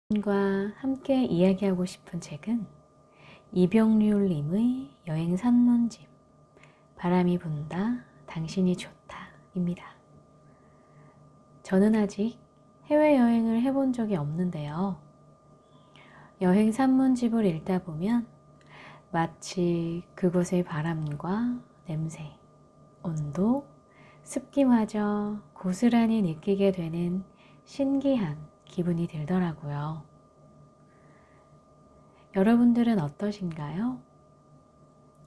과 함께 이야기하고 싶은 책은 이병률님의 여행 산문집 바람이 분다 당신이 좋다 입니다. 저는 아직 해외여행을 해본 적이 없는데요. 여행 산문집을 읽다 보면 마치 그곳의 바람과 냄새, 온도, 습기마저 고스란히 느끼게 되는 신기한 기분이 들더라고요. 여러분들은 어떠신가요?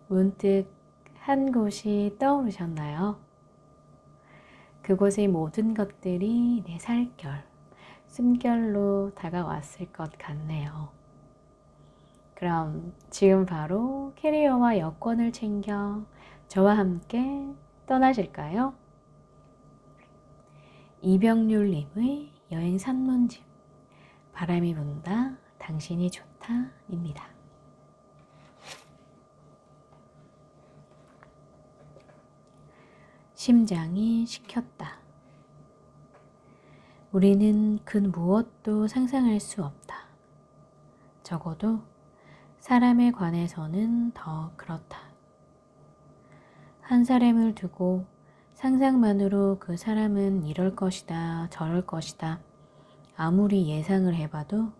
문득 한 곳이 떠오르셨나요? 그곳의 모든 것들이 내 살결, 숨결로 다가왔을 것 같네요. 그럼 지금 바로 캐리어와 여권을 챙겨 저와 함께 떠나실까요? 이병률님의 여행 산문집 바람이 분다 당신이 좋다 입니다. 심장이 시켰다. 우리는 그 무엇도 상상할 수 없다. 적어도 사람에 관해서는 더 그렇다. 한 사람을 두고 상상만으로 그 사람은 이럴 것이다, 저럴 것이다 아무리 예상을 해봐도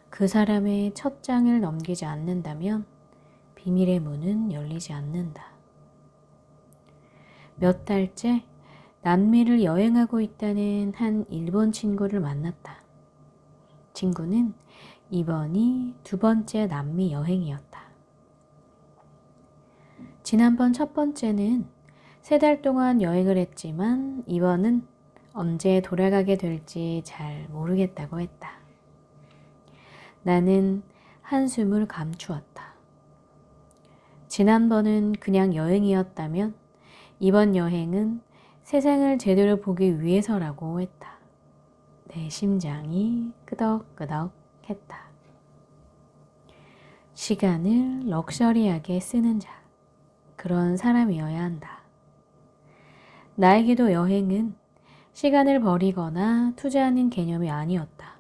그 사람의 첫 장을 넘기지 않는다면 비밀의 문은 열리지 않는다. 몇 달째 남미를 여행하고 있다는 한 일본 친구를 만났다. 친구는 이번이 두 번째 남미 여행이었다. 지난번 첫 번째는 3달 동안 여행을 했지만 이번은 언제 돌아가게 될지 잘 모르겠다고 했다. 나는 한숨을 감추었다. 지난번은 그냥 여행이었다면 이번 여행은 세상을 제대로 보기 위해서라고 했다. 내 심장이 끄덕끄덕 했다. 시간을 럭셔리하게 쓰는 자, 그런 사람이어야 한다. 나에게도 여행은 시간을 버리거나 투자하는 개념이 아니었다.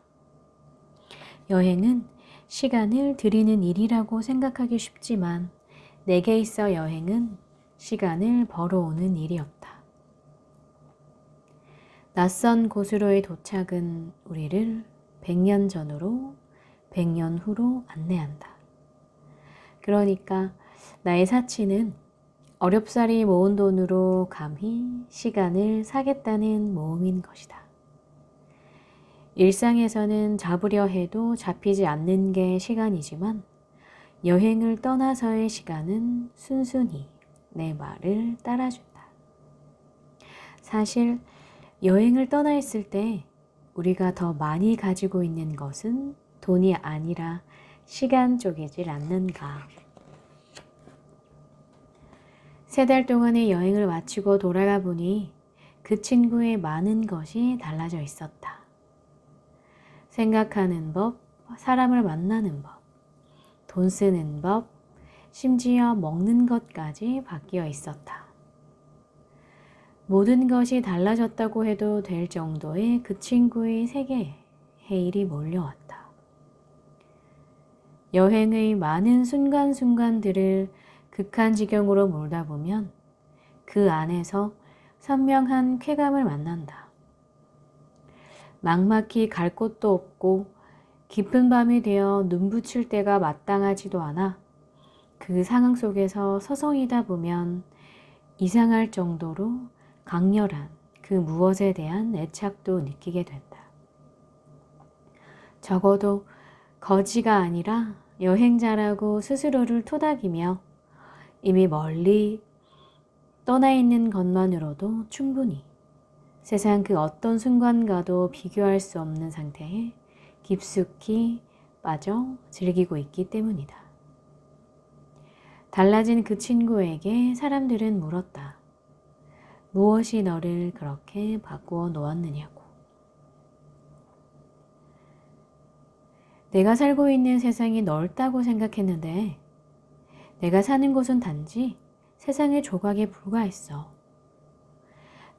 여행은 시간을 들이는 일이라고 생각하기 쉽지만 내게 있어 여행은 시간을 벌어오는 일이었다. 낯선 곳으로의 도착은 우리를 100년 전으로 100년 후로 안내한다. 그러니까 나의 사치는 어렵사리 모은 돈으로 감히 시간을 사겠다는 모험인 것이다. 일상에서는 잡으려 해도 잡히지 않는 게 시간이지만 여행을 떠나서의 시간은 순순히 내 말을 따라준다. 사실 여행을 떠나 있을 때 우리가 더 많이 가지고 있는 것은 돈이 아니라 시간 쪽이질 않는가. 3달 동안의 여행을 마치고 돌아가 보니 그 친구의 많은 것이 달라져 있었다. 생각하는 법, 사람을 만나는 법, 돈 쓰는 법, 심지어 먹는 것까지 바뀌어 있었다. 모든 것이 달라졌다고 해도 될 정도의 그 친구의 세계에 해일이 몰려왔다. 여행의 많은 순간순간들을 극한지경으로 몰다 보면 그 안에서 선명한 쾌감을 만난다. 막막히 갈 곳도 없고 깊은 밤이 되어 눈부칠 때가 마땅하지도 않아 그 상황 속에서 서성이다 보면 이상할 정도로 강렬한 그 무엇에 대한 애착도 느끼게 된다. 적어도 거지가 아니라 여행자라고 스스로를 토닥이며 이미 멀리 떠나 있는 것만으로도 충분히 세상 그 어떤 순간과도 비교할 수 없는 상태에 깊숙이 빠져 즐기고 있기 때문이다. 달라진 그 친구에게 사람들은 물었다. 무엇이 너를 그렇게 바꾸어 놓았느냐고. 내가 살고 있는 세상이 넓다고 생각했는데 내가 사는 곳은 단지 세상의 조각에 불과했어.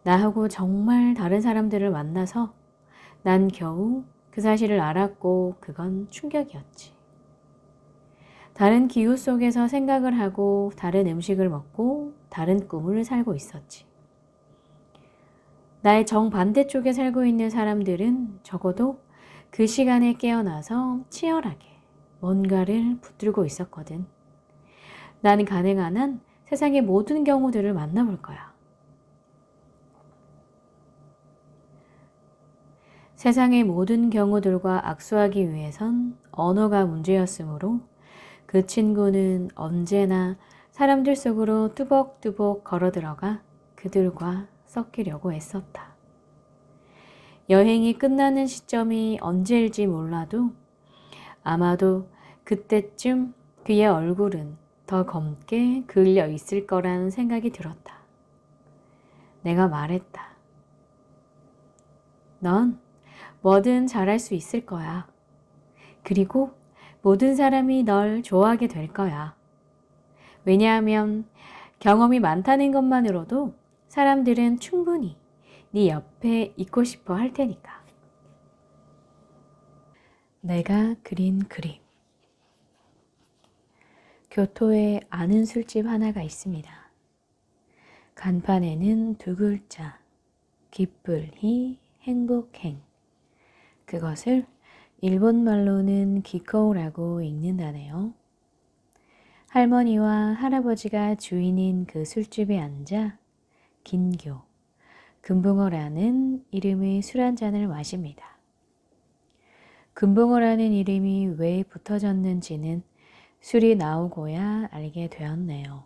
나하고 정말 다른 사람들을 만나서 난 겨우 그 사실을 알았고 그건 충격이었지. 다른 기후 속에서 생각을 하고 다른 음식을 먹고 다른 꿈을 살고 있었지. 나의 정반대쪽에 살고 있는 사람들은 적어도 그 시간에 깨어나서 치열하게 뭔가를 붙들고 있었거든. 나는 가능한 한 세상의 모든 경우들을 만나볼 거야. 세상의 모든 경우들과 악수하기 위해선 언어가 문제였으므로 그 친구는 언제나 사람들 속으로 뚜벅뚜벅 걸어 들어가 그들과 섞이려고 애썼다. 여행이 끝나는 시점이 언제일지 몰라도 아마도 그때쯤 그의 얼굴은 더 검게 그을려 있을 거라는 생각이 들었다. 내가 말했다. 넌 뭐든 잘할 수 있을 거야. 그리고 모든 사람이 널 좋아하게 될 거야. 왜냐하면 경험이 많다는 것만으로도 사람들은 충분히 네 옆에 있고 싶어 할 테니까. 내가 그린 그림. 교토에 아는 술집 하나가 있습니다. 간판에는 두 글자, 기쁠히 행복행. 그것을 일본말로는 기코우라고 읽는다네요. 할머니와 할아버지가 주인인 그 술집에 앉아 긴교, 금붕어라는 이름의 술 한 잔을 마십니다. 금붕어라는 이름이 왜 붙어졌는지는 술이 나오고야 알게 되었네요.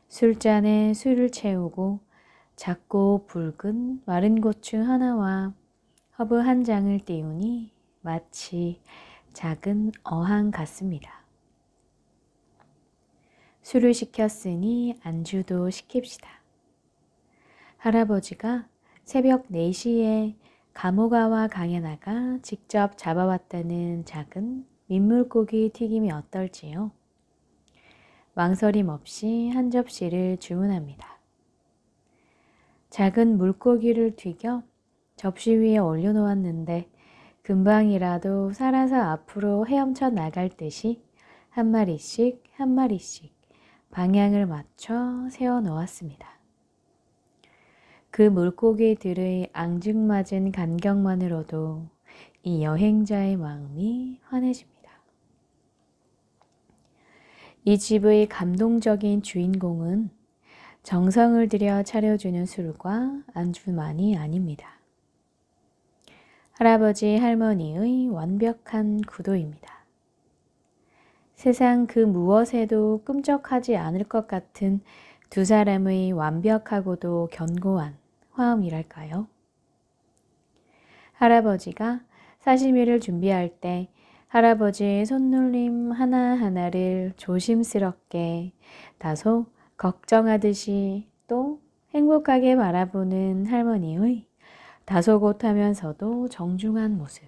술잔에 술을 채우고 작고 붉은 마른 고추 하나와 허브 한 장을 띄우니 마치 작은 어항 같습니다. 술을 시켰으니 안주도 시킵시다. 할아버지가 새벽 4시에 가모가와 강에 나가 직접 잡아왔다는 작은 민물고기 튀김이 어떨지요? 망설임 없이 한 접시를 주문합니다. 작은 물고기를 튀겨 접시 위에 올려놓았는데 금방이라도 살아서 앞으로 헤엄쳐 나갈 듯이 한 마리씩 한 마리씩 방향을 맞춰 세워 놓았습니다. 그 물고기들의 앙증맞은 간격만으로도 이 여행자의 마음이 환해집니다. 이 집의 감동적인 주인공은 정성을 들여 차려주는 술과 안주만이 아닙니다. 할아버지 할머니의 완벽한 구도입니다. 세상 그 무엇에도 꿈쩍하지 않을 것 같은 두 사람의 완벽하고도 견고한 화음이랄까요? 할아버지가 사시미를 준비할 때 할아버지의 손놀림 하나하나를 조심스럽게 다소 걱정하듯이 또 행복하게 바라보는 할머니의 다소곳하면서도 정중한 모습.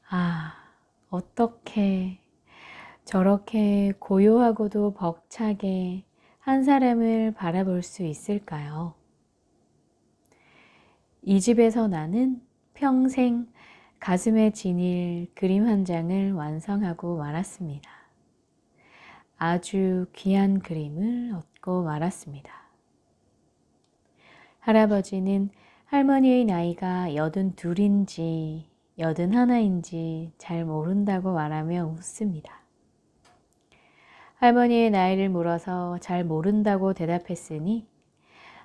아, 어떻게 저렇게 고요하고도 벅차게 한 사람을 바라볼 수 있을까요? 이 집에서 나는 평생 가슴에 지닐 그림 한 장을 완성하고 말았습니다. 아주 귀한 그림을 얻고 말았습니다. 할아버지는 할머니의 나이가 82인지 81인지 잘 모른다고 말하며 웃습니다. 할머니의 나이를 물어서 잘 모른다고 대답했으니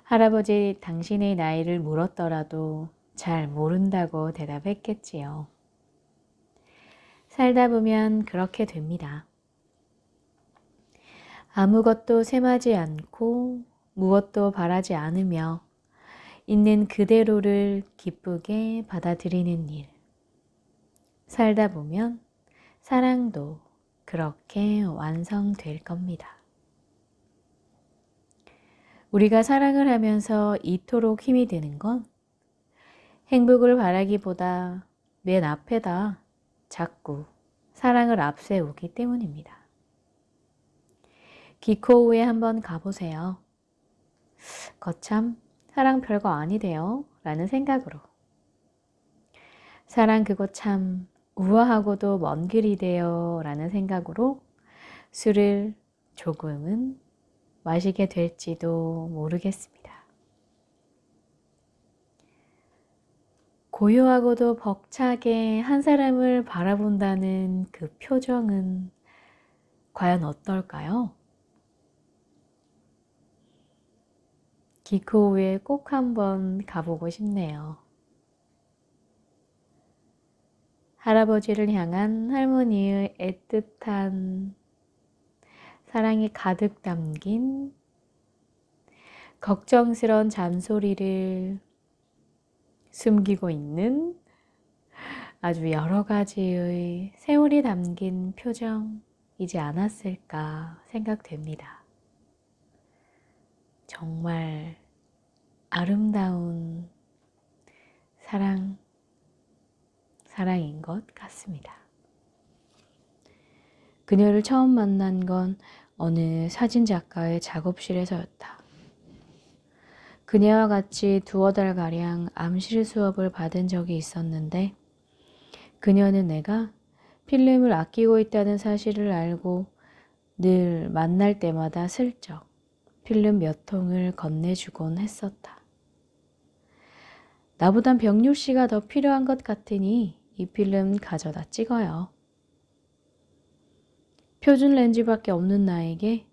할아버지 당신의 나이를 물었더라도 잘 모른다고 대답했겠지요. 살다 보면 그렇게 됩니다. 아무것도 셈하지 않고 무엇도 바라지 않으며 있는 그대로를 기쁘게 받아들이는 일. 살다 보면 사랑도 그렇게 완성될 겁니다. 우리가 사랑을 하면서 이토록 힘이 드는 건 행복을 바라기보다 맨 앞에다 자꾸 사랑을 앞세우기 때문입니다. 기코우에 한번 가보세요. 거참 사랑 별거 아니대요 라는 생각으로. 사랑 그거 참 우아하고도 먼 길이대요 라는 생각으로 술을 조금은 마시게 될지도 모르겠습니다. 고요하고도 벅차게 한 사람을 바라본다는 그 표정은 과연 어떨까요? 기코우에 꼭 한번 가보고 싶네요. 할아버지를 향한 할머니의 애틋한 사랑이 가득 담긴 걱정스런 잔소리를 숨기고 있는 아주 여러 가지의 세월이 담긴 표정이지 않았을까 생각됩니다. 정말 아름다운 사랑인 것 같습니다. 그녀를 처음 만난 건 어느 사진작가의 작업실에서였다. 그녀와 같이 두어 달가량 암실 수업을 받은 적이 있었는데 그녀는 내가 필름을 아끼고 있다는 사실을 알고 늘 만날 때마다 슬쩍 필름 몇 통을 건네주곤 했었다. 나보단 병률 씨가 더 필요한 것 같으니 이 필름 가져다 찍어요. 표준 렌즈밖에 없는 나에게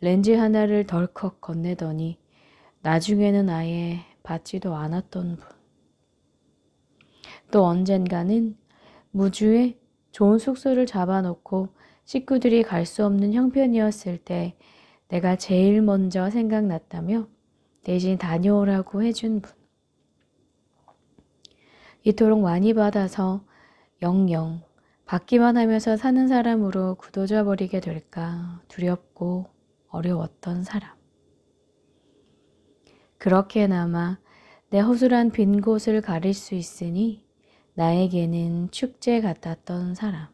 렌즈 하나를 덜컥 건네더니 나중에는 아예 받지도 않았던 분. 또 언젠가는 무주에 좋은 숙소를 잡아놓고 식구들이 갈 수 없는 형편이었을 때 내가 제일 먼저 생각났다며 대신 다녀오라고 해준 분. 이토록 많이 받아서 영영 받기만 하면서 사는 사람으로 굳어져 버리게 될까 두렵고 어려웠던 사람. 그렇게나마 내 허술한 빈 곳을 가릴 수 있으니 나에게는 축제 같았던 사람.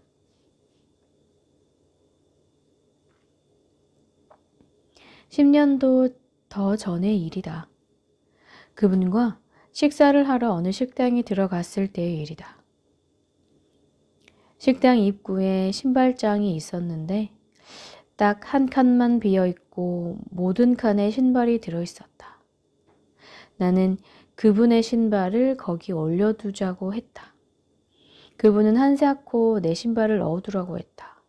10년도 더 전의 일이다. 그분과 식사를 하러 어느 식당에 들어갔을 때의 일이다. 식당 입구에 신발장이 있었는데 딱 한 칸만 비어있고 모든 칸에 신발이 들어있었다. 나는 그분의 신발을 거기 올려두자고 했다. 그분은 한사코 내 신발을 넣어두라고 했다.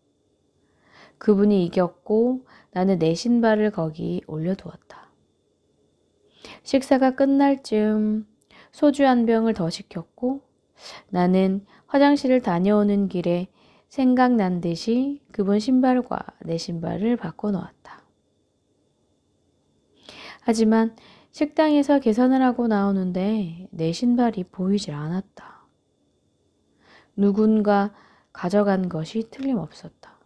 그분이 이겼고 나는 내 신발을 거기 올려두었다. 식사가 끝날 즈음 소주 한 병을 더 시켰고 나는 화장실을 다녀오는 길에 생각난 듯이 그분 신발과 내 신발을 바꿔 놓았다. 하지만 식당에서 계산을 하고 나오는데 내 신발이 보이질 않았다. 누군가 가져간 것이 틀림없었다.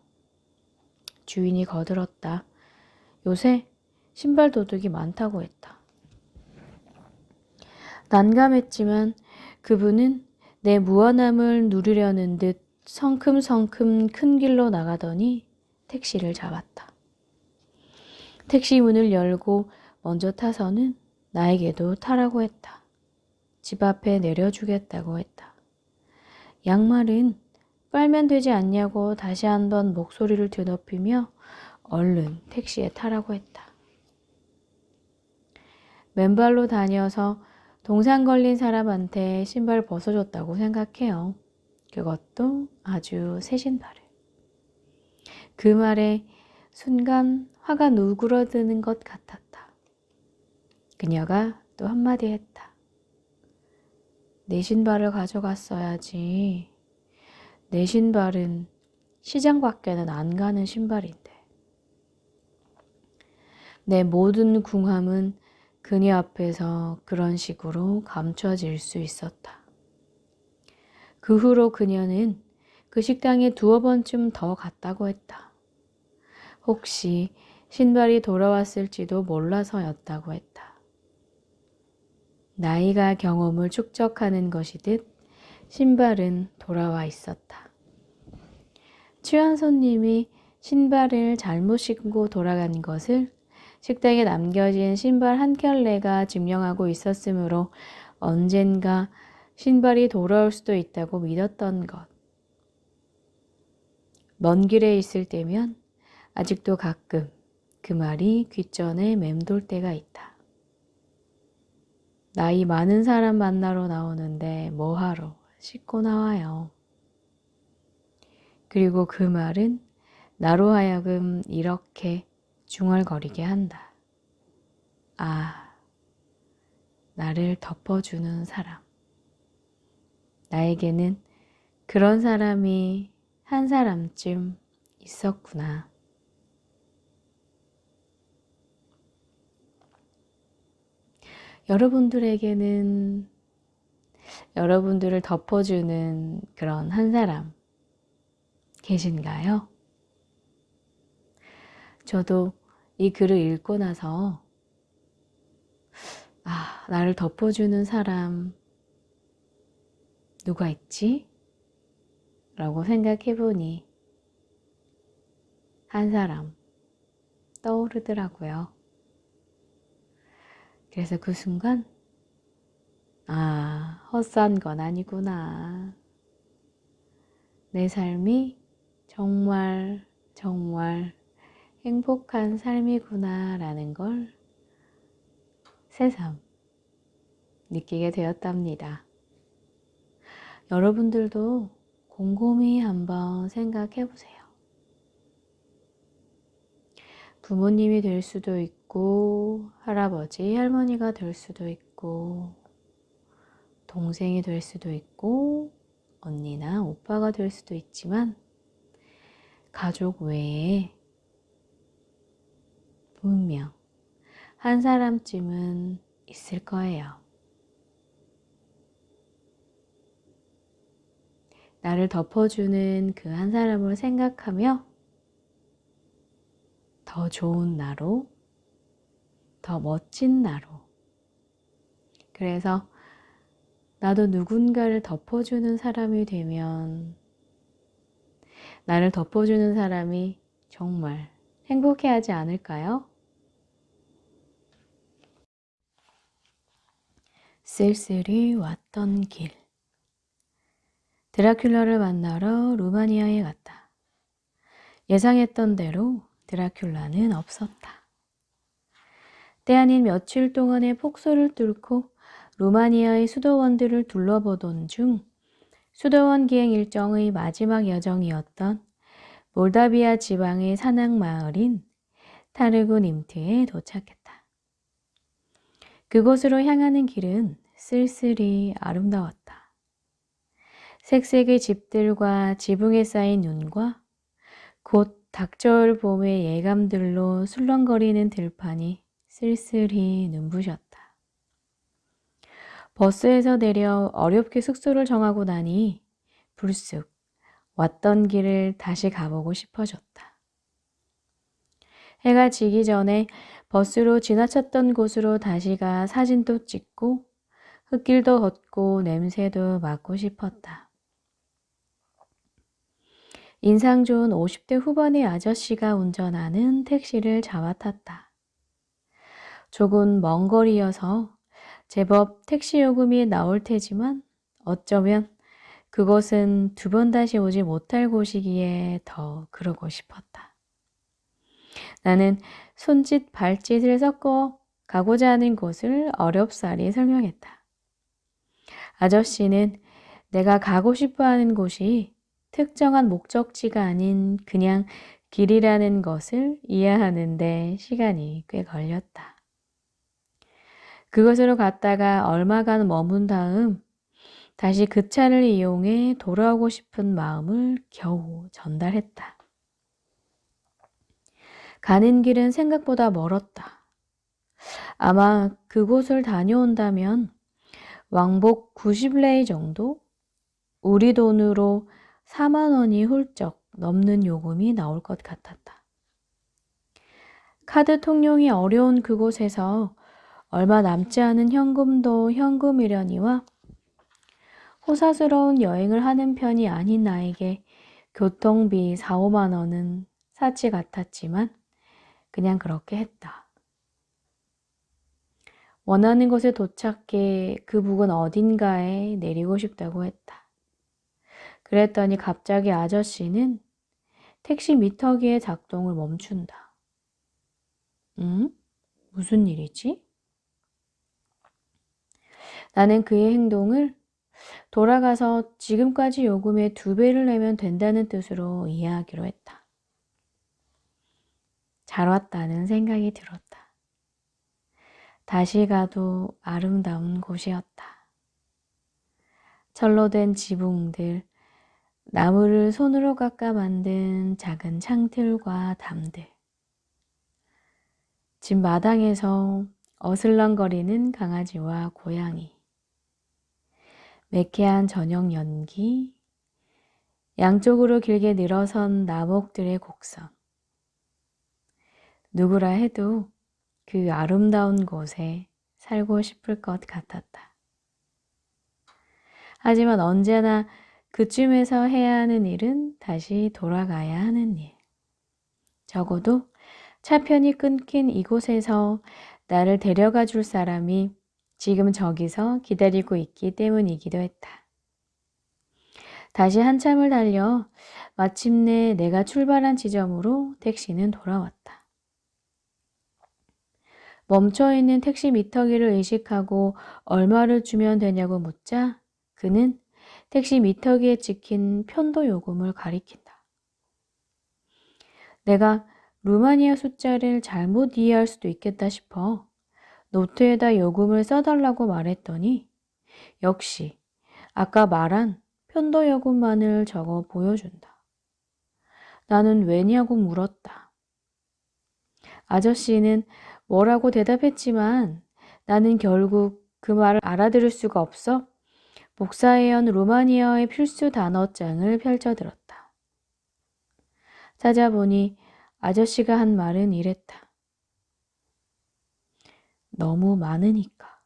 주인이 거들었다. 요새 신발 도둑이 많다고 했다. 난감했지만 그분은 내 무한함을 누리려는 듯 성큼성큼 큰 길로 나가더니 택시를 잡았다. 택시 문을 열고 먼저 타서는 나에게도 타라고 했다. 집 앞에 내려주겠다고 했다. 양말은 빨면 되지 않냐고 다시 한번 목소리를 뒤높이며 얼른 택시에 타라고 했다. 맨발로 다녀서 동상 걸린 사람한테 신발 벗어줬다고 생각해요. 그것도 아주 새 신발을. 그 말에 순간 화가 누그러드는 것 같았다. 그녀가 또 한마디 했다. 내 신발을 가져갔어야지. 내 신발은 시장 밖에는 안 가는 신발인데. 내 모든 궁함은 그녀 앞에서 그런 식으로 감춰질 수 있었다. 그 후로 그녀는 그 식당에 두어 번쯤 더 갔다고 했다. 혹시 신발이 돌아왔을지도 몰라서였다고 했다. 나이가 경험을 축적하는 것이듯 신발은 돌아와 있었다. 취한 손님이 신발을 잘못 신고 돌아간 것을 식당에 남겨진 신발 한 켤레가 증명하고 있었으므로 언젠가 신발이 돌아올 수도 있다고 믿었던 것. 먼 길에 있을 때면 아직도 가끔 그 말이 귓전에 맴돌 때가 있다. 나이 많은 사람 만나러 나오는데 뭐하러 씻고 나와요. 그리고 그 말은 나로 하여금 이렇게 중얼거리게 한다. 아, 나를 덮어주는 사람. 나에게는 그런 사람이 한 사람쯤 있었구나. 여러분들에게는 여러분들을 덮어주는 그런 한 사람 계신가요? 저도 이 글을 읽고 나서 나를 덮어주는 사람 누가 있지? 라고 생각해 보니 한 사람 떠오르더라고요. 그래서 그 순간 헛산 건 아니구나. 내 삶이 정말 행복한 삶이구나 라는 걸 새삼 느끼게 되었답니다. 여러분들도 곰곰이 한번 생각해 보세요. 부모님이 될 수도 있고, 할아버지, 할머니가 될 수도 있고, 동생이 될 수도 있고, 언니나 오빠가 될 수도 있지만, 가족 외에 분명 한 사람쯤은 있을 거예요. 나를 덮어주는 그 한 사람을 생각하며 더 좋은 나로, 더 멋진 나로. 그래서 나도 누군가를 덮어주는 사람이 되면 나를 덮어주는 사람이 정말 행복해하지 않을까요? 쓸쓸히 왔던 길. 드라큘라를 만나러 루마니아에 갔다. 예상했던 대로 드라큘라는 없었다. 때 아닌 며칠 동안의 폭소를 뚫고 루마니아의 수도원들을 둘러보던 중 수도원 기행 일정의 마지막 여정이었던 몰다비아 지방의 산악 마을인 타르구 님트에 도착했다. 그곳으로 향하는 길은 쓸쓸히 아름다웠다. 색색의 집들과 지붕에 쌓인 눈과 곧 닥쳐올 봄의 예감들로 술렁거리는 들판이 쓸쓸히 눈부셨다. 버스에서 내려 어렵게 숙소를 정하고 나니 불쑥 왔던 길을 다시 가보고 싶어졌다. 해가 지기 전에 버스로 지나쳤던 곳으로 다시 가 사진도 찍고 흙길도 걷고 냄새도 맡고 싶었다. 인상 좋은 50대 후반의 아저씨가 운전하는 택시를 잡아탔다. 조금 먼 거리여서 제법 택시 요금이 나올 테지만 어쩌면 그곳은 두 번 다시 오지 못할 곳이기에 더 그러고 싶었다. 나는 손짓 발짓을 섞어 가고자 하는 곳을 어렵사리 설명했다. 아저씨는 내가 가고 싶어 하는 곳이 특정한 목적지가 아닌 그냥 길이라는 것을 이해하는데 시간이 꽤 걸렸다. 그곳으로 갔다가 얼마간 머문 다음 다시 그 차를 이용해 돌아오고 싶은 마음을 겨우 전달했다. 가는 길은 생각보다 멀었다. 아마 그곳을 다녀온다면 왕복 90레이 정도? 우리 돈으로 4만 원이 훌쩍 넘는 요금이 나올 것 같았다. 카드 통용이 어려운 그곳에서 얼마 남지 않은 현금도 현금이려니와 호사스러운 여행을 하는 편이 아닌 나에게 교통비 4, 5만 원은 사치 같았지만 그냥 그렇게 했다. 원하는 곳에 도착해 그 부근 어딘가에 내리고 싶다고 했다. 그랬더니 갑자기 아저씨는 택시 미터기의 작동을 멈춘다. 응? 무슨 일이지? 나는 그의 행동을 돌아가서 지금까지 요금의 2배를 내면 된다는 뜻으로 이해하기로 했다. 잘 왔다는 생각이 들었다. 다시 가도 아름다운 곳이었다. 철로 된 지붕들, 나무를 손으로 깎아 만든 작은 창틀과 담들, 집 마당에서 어슬렁거리는 강아지와 고양이, 매캐한 저녁 연기, 양쪽으로 길게 늘어선 나목들의 곡성. 누구라 해도 그 아름다운 곳에 살고 싶을 것 같았다. 하지만 언제나 그쯤에서 해야 하는 일은 다시 돌아가야 하는 일. 적어도 차편이 끊긴 이곳에서 나를 데려가 줄 사람이 지금 저기서 기다리고 있기 때문이기도 했다. 다시 한참을 달려 마침내 내가 출발한 지점으로 택시는 돌아왔다. 멈춰있는 택시 미터기를 의식하고 얼마를 주면 되냐고 묻자 그는 택시 미터기에 찍힌 편도 요금을 가리킨다. 내가 루마니아 숫자를 잘못 이해할 수도 있겠다 싶어 노트에다 요금을 써달라고 말했더니 역시 아까 말한 편도 요금만을 적어 보여준다. 나는 왜냐고 물었다. 아저씨는 뭐라고 대답했지만 나는 결국 그 말을 알아들을 수가 없어 복사해온 루마니아의 필수 단어장을 펼쳐들었다. 찾아보니 아저씨가 한 말은 이랬다. 너무 많으니까.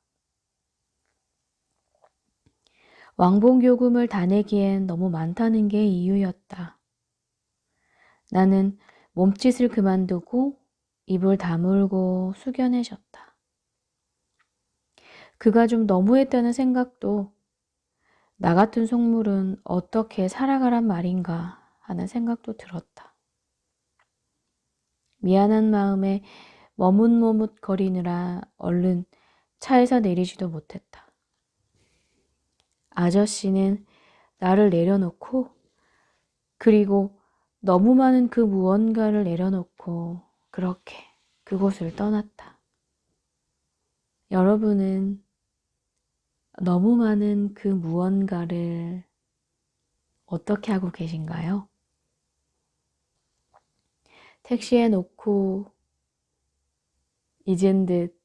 왕복요금을 다 내기엔 너무 많다는 게 이유였다. 나는 몸짓을 그만두고 입을 다물고 숙여내셨다. 그가 좀 너무했다는 생각도 나 같은 속물은 어떻게 살아가란 말인가 하는 생각도 들었다. 미안한 마음에 머뭇머뭇거리느라 얼른 차에서 내리지도 못했다. 아저씨는 나를 내려놓고 그리고 너무 많은 그 무언가를 내려놓고 그렇게 그곳을 떠났다. 여러분은 너무 많은 그 무언가를 어떻게 하고 계신가요? 택시에 놓고 잊은 듯,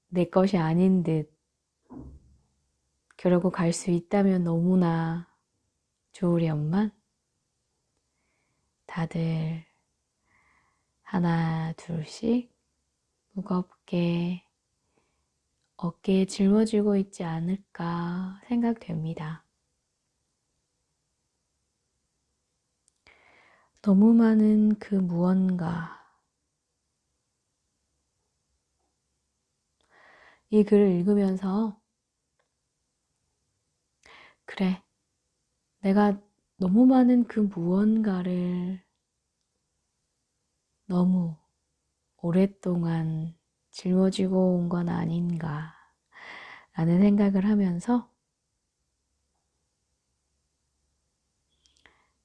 내 것이 아닌 듯, 그러고 갈 수 있다면 너무나 좋으련만 다들 하나, 둘씩 무겁게 어깨에 짊어지고 있지 않을까 생각됩니다. 너무 많은 그 무언가. 이 글을 읽으면서 그래, 내가 너무 많은 그 무언가를 너무 오랫동안 짊어지고 온 건 아닌가 라는 생각을 하면서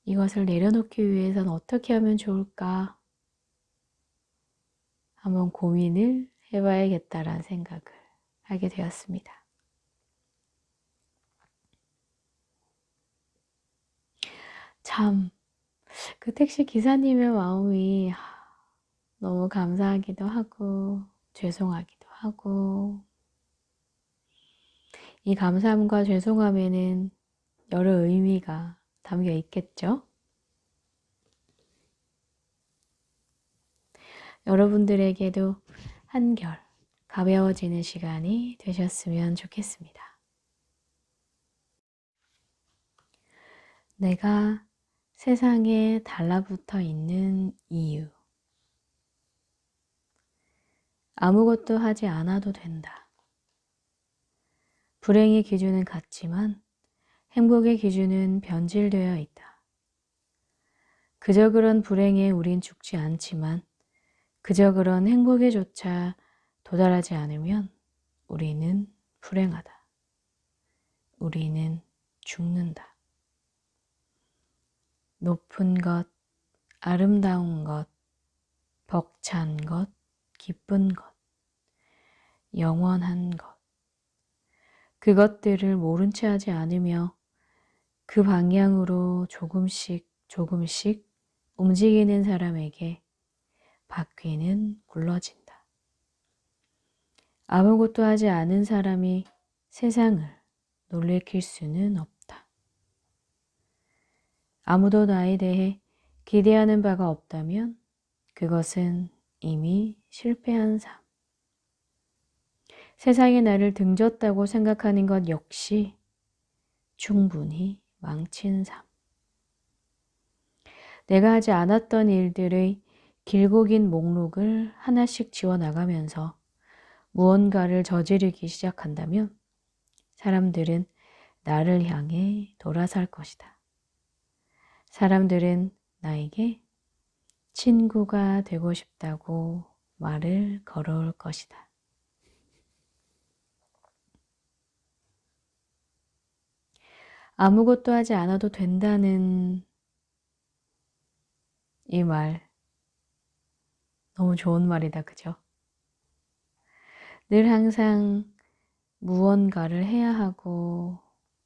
이것을 내려놓기 위해서는 어떻게 하면 좋을까 한번 고민을 해봐야겠다라는 생각을 하게 되었습니다. 참, 그 택시 기사님의 마음이 너무 감사하기도 하고 죄송하기도 하고 이 감사함과 죄송함에는 여러 의미가 담겨 있겠죠? 여러분들에게도 한결 가벼워지는 시간이 되셨으면 좋겠습니다. 내가 세상에 달라붙어 있는 이유. 아무것도 하지 않아도 된다. 불행의 기준은 같지만 행복의 기준은 변질되어 있다. 그저 그런 불행에 우린 죽지 않지만 그저 그런 행복에조차 도달하지 않으면 우리는 불행하다. 우리는 죽는다. 높은 것, 아름다운 것, 벅찬 것, 기쁜 것, 영원한 것. 그것들을 모른 채 하지 않으며 그 방향으로 조금씩 조금씩 움직이는 사람에게 바퀴는 굴러진다. 아무것도 하지 않은 사람이 세상을 놀래킬 수는 없다. 아무도 나에 대해 기대하는 바가 없다면 그것은 이미 실패한 삶. 세상에 나를 등졌다고 생각하는 것 역시 충분히 망친 삶. 내가 하지 않았던 일들의 길고 긴 목록을 하나씩 지워나가면서 무언가를 저지르기 시작한다면 사람들은 나를 향해 돌아설 것이다. 사람들은 나에게 친구가 되고 싶다고 말을 걸어올 것이다. 아무것도 하지 않아도 된다는 이 말, 너무 좋은 말이다, 그죠? 늘 항상 무언가를 해야 하고,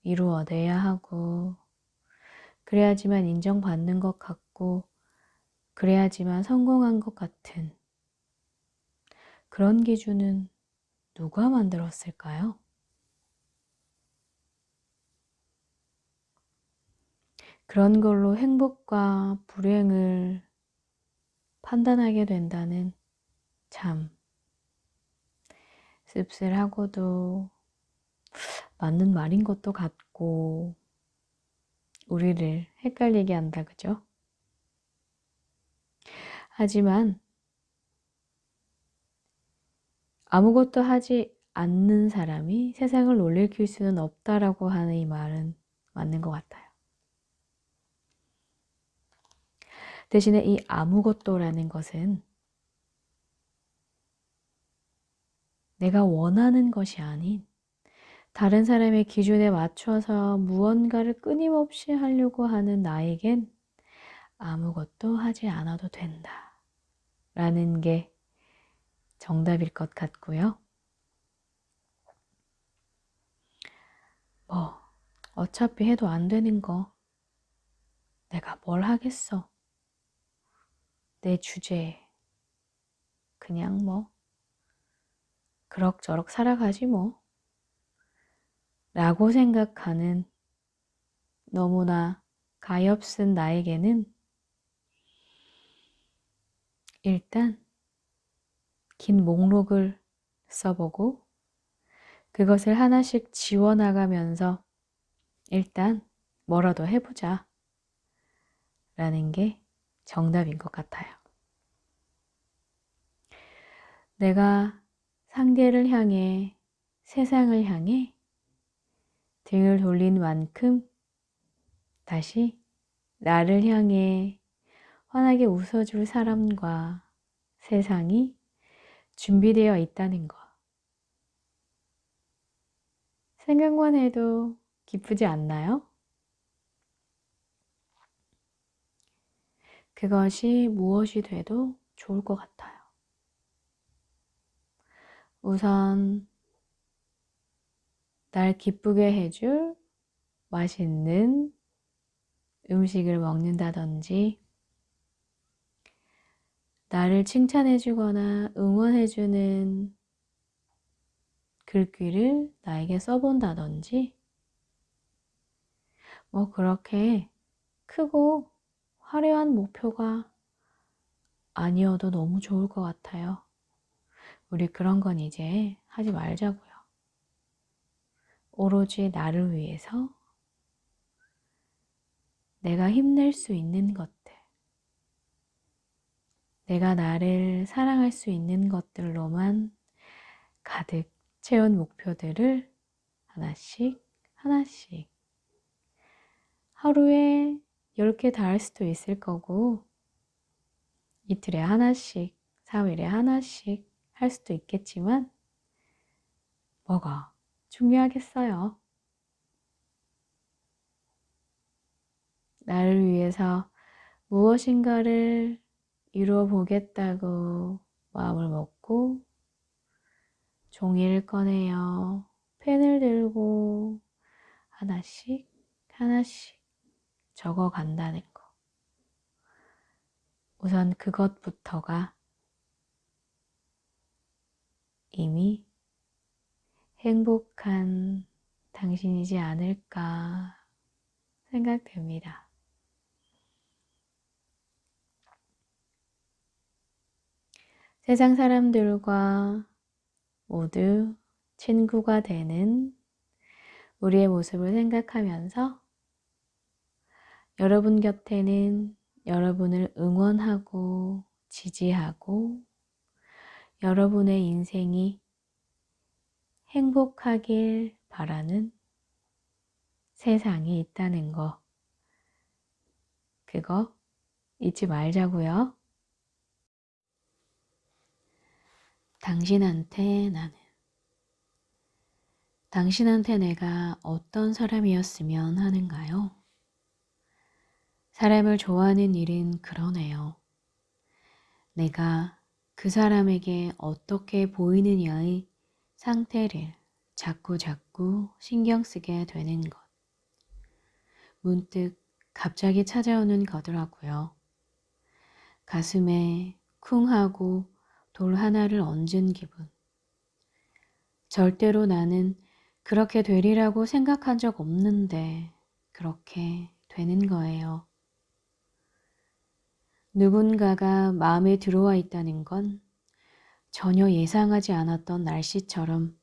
이루어내야 하고, 그래야지만 인정받는 것 같고, 그래야지만 성공한 것 같은 그런 기준은 누가 만들었을까요? 그런 걸로 행복과 불행을 판단하게 된다는 참 씁쓸하고도 맞는 말인 것도 같고 우리를 헷갈리게 한다, 그죠? 하지만 아무것도 하지 않는 사람이 세상을 놀래킬 수는 없다라고 하는 이 말은 맞는 것 같아요. 대신에 이 아무것도라는 것은 내가 원하는 것이 아닌 다른 사람의 기준에 맞춰서 무언가를 끊임없이 하려고 하는 나에겐 아무것도 하지 않아도 된다 라는 게 정답일 것 같고요. 뭐 어차피 해도 안 되는 거 내가 뭘 하겠어. 내 주제에 그냥 뭐 그럭저럭 살아가지 뭐 라고 생각하는 너무나 가엾은 나에게는 일단 긴 목록을 써보고 그것을 하나씩 지워나가면서 일단 뭐라도 해보자 라는 게 정답인 것 같아요. 내가 상대를 향해 세상을 향해 등을 돌린 만큼 다시 나를 향해 환하게 웃어줄 사람과 세상이 준비되어 있다는 것. 생각만 해도 기쁘지 않나요? 그것이 무엇이 돼도 좋을 것 같아요. 우선 날 기쁘게 해줄 맛있는 음식을 먹는다든지 나를 칭찬해주거나 응원해주는 글귀를 나에게 써본다든지 뭐 그렇게 크고 화려한 목표가 아니어도 너무 좋을 것 같아요. 우리 그런 건 이제 하지 말자고요. 오로지 나를 위해서 내가 힘낼 수 있는 것들, 내가 나를 사랑할 수 있는 것들로만 가득 채운 목표들을 하나씩, 하나씩. 하루에 10개 다 할 수도 있을 거고, 이틀에 하나씩, 3일에 하나씩 할 수도 있겠지만, 뭐가 중요하겠어요? 나를 위해서 무엇인가를 이루어 보겠다고 마음을 먹고 종이를 꺼내요. 펜을 들고 하나씩 하나씩 적어 간다는 거. 우선 그것부터가 이미 행복한 당신이지 않을까 생각됩니다. 세상 사람들과 모두 친구가 되는 우리의 모습을 생각하면서 여러분 곁에는 여러분을 응원하고 지지하고 여러분의 인생이 행복하길 바라는 세상이 있다는 거, 그거 잊지 말자고요. 당신한테 내가 어떤 사람이었으면 하는가요? 사람을 좋아하는 일은 그러네요. 내가 그 사람에게 어떻게 보이느냐의 상태를 자꾸 신경 쓰게 되는 것. 문득 갑자기 찾아오는 거더라고요. 가슴에 쿵 하고 돌 하나를 얹은 기분. 절대로 나는 그렇게 되리라고 생각한 적 없는데 그렇게 되는 거예요. 누군가가 마음에 들어와 있다는 건 전혀 예상하지 않았던 날씨처럼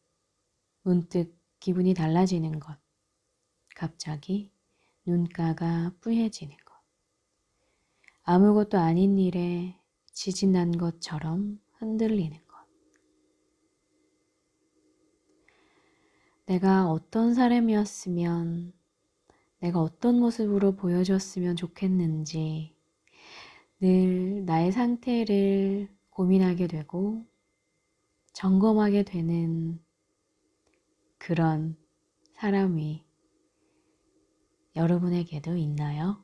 문득 기분이 달라지는 것. 갑자기 눈가가 뿌얘지는 것. 아무것도 아닌 일에 지진난 것처럼 흔들리는 것. 내가 어떤 사람이었으면, 내가 어떤 모습으로 보여줬으면 좋겠는지 늘 나의 상태를 고민하게 되고 점검하게 되는 그런 사람이 여러분에게도 있나요?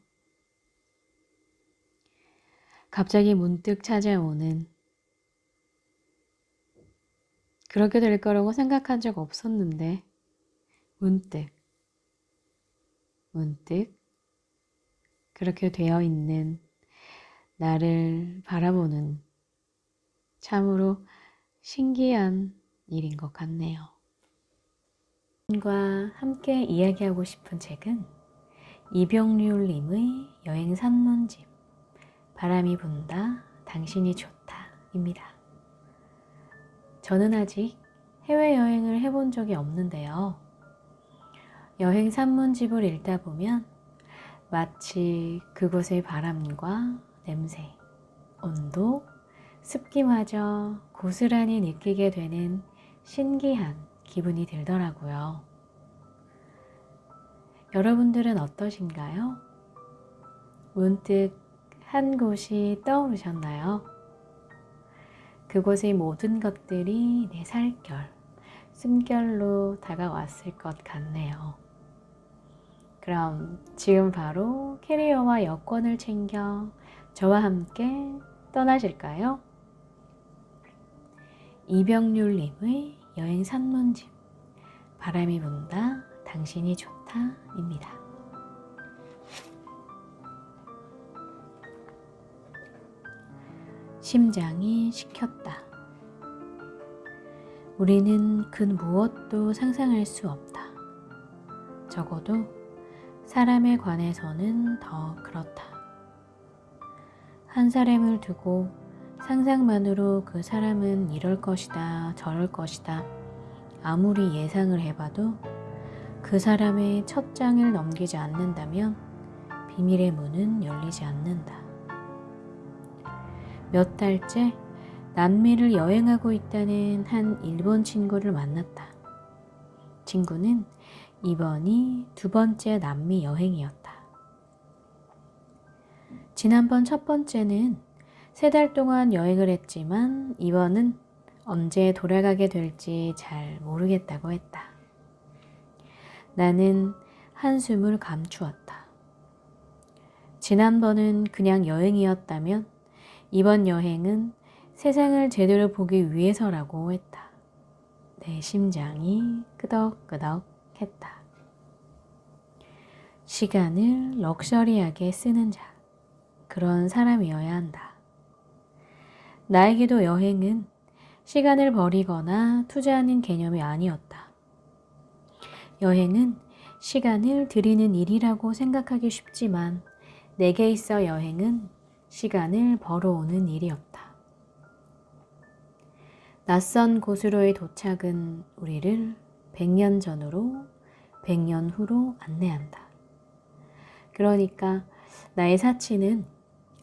갑자기 문득 찾아오는 그렇게 될 거라고 생각한 적 없었는데 문득 그렇게 되어 있는 나를 바라보는 참으로 신기한 일인 것 같네요. 과 함께 이야기하고 싶은 책은 이병률님의 여행 산문집 바람이 분다 당신이 좋다 입니다. 저는 아직 해외여행을 해본 적이 없는데요. 여행 산문집을 읽다 보면 마치 그곳의 바람과 냄새, 온도, 습기마저 고스란히 느끼게 되는 신기한 기분이 들더라고요. 여러분들은 어떠신가요? 문득 한 곳이 떠오르셨나요? 그곳의 모든 것들이 내 살결, 숨결로 다가왔을 것 같네요. 그럼 지금 바로 캐리어와 여권을 챙겨 저와 함께 떠나실까요? 이병률님의 여행 산문집 바람이 분다 당신이 좋다 입니다. 심장이 시켰다. 우리는 그 무엇도 상상할 수 없다. 적어도 사람에 관해서는 더 그렇다. 한 사람을 두고 상상만으로 그 사람은 이럴 것이다, 저럴 것이다 아무리 예상을 해봐도 그 사람의 첫 장을 넘기지 않는다면 비밀의 문은 열리지 않는다. 몇 달째 남미를 여행하고 있다는 한 일본 친구를 만났다. 친구는 이번이 두 번째 남미 여행이었다. 지난번 첫 번째는 3달 동안 여행을 했지만 이번은 언제 돌아가게 될지 잘 모르겠다고 했다. 나는 한숨을 감추었다. 지난번은 그냥 여행이었다면 이번 여행은 세상을 제대로 보기 위해서라고 했다. 내 심장이 끄덕끄덕 했다. 시간을 럭셔리하게 쓰는 자, 그런 사람이어야 한다. 나에게도 여행은 시간을 버리거나 투자하는 개념이 아니었다. 여행은 시간을 들이는 일이라고 생각하기 쉽지만 내게 있어 여행은 시간을 벌어오는 일이었다. 낯선 곳으로의 도착은 우리를 100년 전으로 100년 후로 안내한다. 그러니까 나의 사치는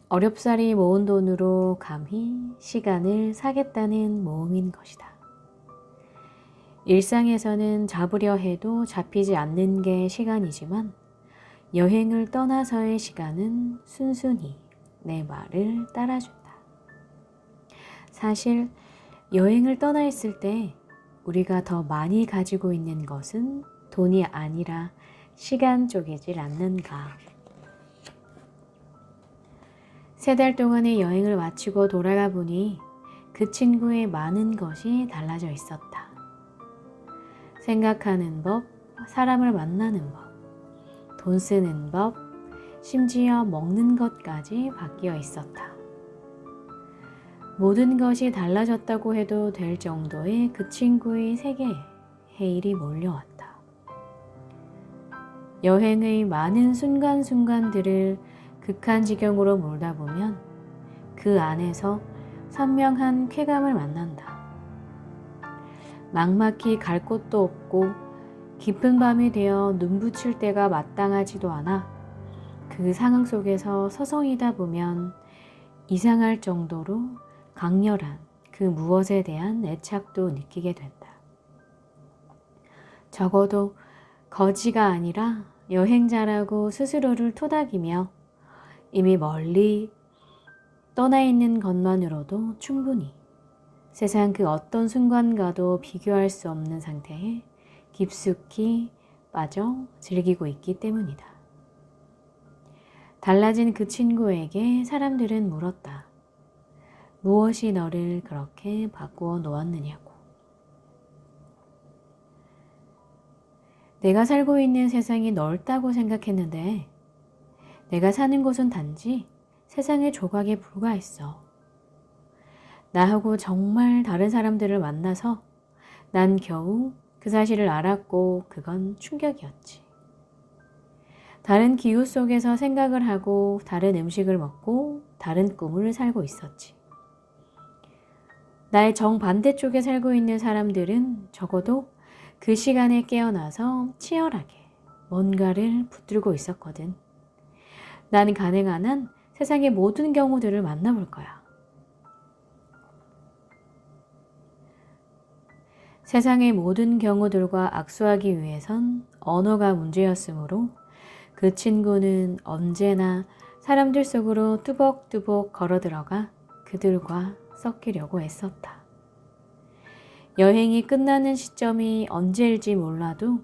어렵사리 모은 돈으로 감히 시간을 사겠다는 모험인 것이다. 일상에서는 잡으려 해도 잡히지 않는 게 시간이지만 여행을 떠나서의 시간은 순순히 내 말을 따라준다. 사실 여행을 떠나 있을 때 우리가 더 많이 가지고 있는 것은 돈이 아니라 시간 쪽이질 않는가. 3달 동안의 여행을 마치고 돌아가 보니 그 친구의 많은 것이 달라져 있었다. 생각하는 법, 사람을 만나는 법, 돈 쓰는 법, 심지어 먹는 것까지 바뀌어 있었다. 모든 것이 달라졌다고 해도 될 정도의 그 친구의 세계에 해일이 몰려왔다. 여행의 많은 순간순간들을 극한지경으로 몰다 보면 그 안에서 선명한 쾌감을 만난다. 막막히 갈 곳도 없고 깊은 밤이 되어 눈부칠 때가 마땅하지도 않아 그 상황 속에서 서성이다 보면 이상할 정도로 강렬한 그 무엇에 대한 애착도 느끼게 된다. 적어도 거지가 아니라 여행자라고 스스로를 토닥이며 이미 멀리 떠나 있는 것만으로도 충분히 세상 그 어떤 순간과도 비교할 수 없는 상태에 깊숙이 빠져 즐기고 있기 때문이다. 달라진 그 친구에게 사람들은 물었다. 무엇이 너를 그렇게 바꾸어 놓았느냐고. 내가 살고 있는 세상이 넓다고 생각했는데 내가 사는 곳은 단지 세상의 조각에 불과했어. 나하고 정말 다른 사람들을 만나서 난 겨우 그 사실을 알았고 그건 충격이었지. 다른 기후 속에서 생각을 하고 다른 음식을 먹고 다른 꿈을 살고 있었지. 나의 정반대쪽에 살고 있는 사람들은 적어도 그 시간에 깨어나서 치열하게 뭔가를 붙들고 있었거든. 난 가능한 한 세상의 모든 경우들을 만나볼 거야. 세상의 모든 경우들과 악수하기 위해선 언어가 문제였으므로 그 친구는 언제나 사람들 속으로 뚜벅뚜벅 걸어 들어가 그들과 섞이려고 애썼다. 여행이 끝나는 시점이 언제일지 몰라도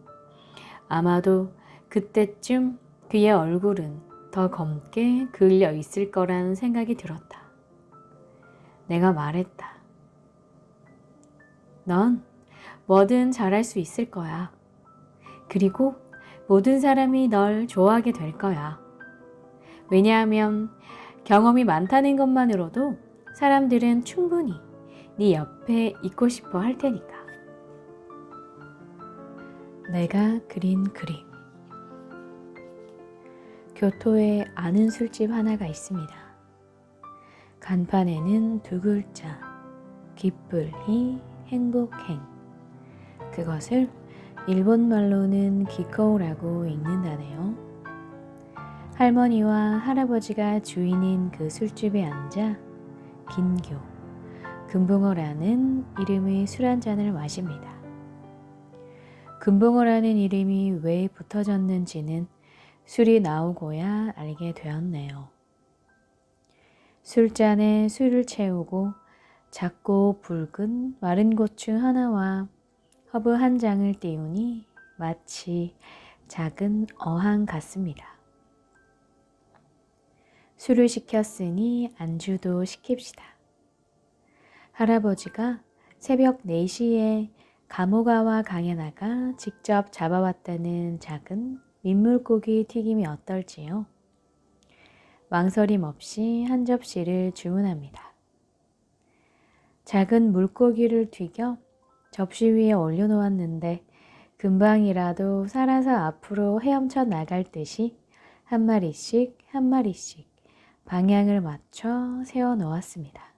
아마도 그때쯤 그의 얼굴은 더 검게 그을려 있을 거라는 생각이 들었다. 내가 말했다. 넌 뭐든 잘할 수 있을 거야. 그리고 모든 사람이 널 좋아하게 될 거야. 왜냐하면 경험이 많다는 것만으로도 사람들은 충분히 네 옆에 있고 싶어 할 테니까. 내가 그린 그림. 교토에 아는 술집 하나가 있습니다. 간판에는 2글자, 기쁠히 행복행. 그것을 일본말로는 기코우라고 읽는다네요. 할머니와 할아버지가 주인인 그 술집에 앉아 긴교, 금붕어라는 이름의 술 한 잔을 마십니다. 금붕어라는 이름이 왜 붙어졌는지는 술이 나오고야 알게 되었네요. 술잔에 술을 채우고 작고 붉은 마른 고추 하나와 허브 한 장을 띄우니 마치 작은 어항 같습니다. 술을 시켰으니 안주도 시킵시다. 할아버지가 새벽 4시에 감호가와 강에 나가 직접 잡아왔다는 작은 민물고기 튀김이 어떨지요? 망설임 없이 한 접시를 주문합니다. 작은 물고기를 튀겨 접시 위에 올려놓았는데 금방이라도 살아서 앞으로 헤엄쳐 나갈 듯이 한 마리씩 한 마리씩 방향을 맞춰 세워 놓았습니다.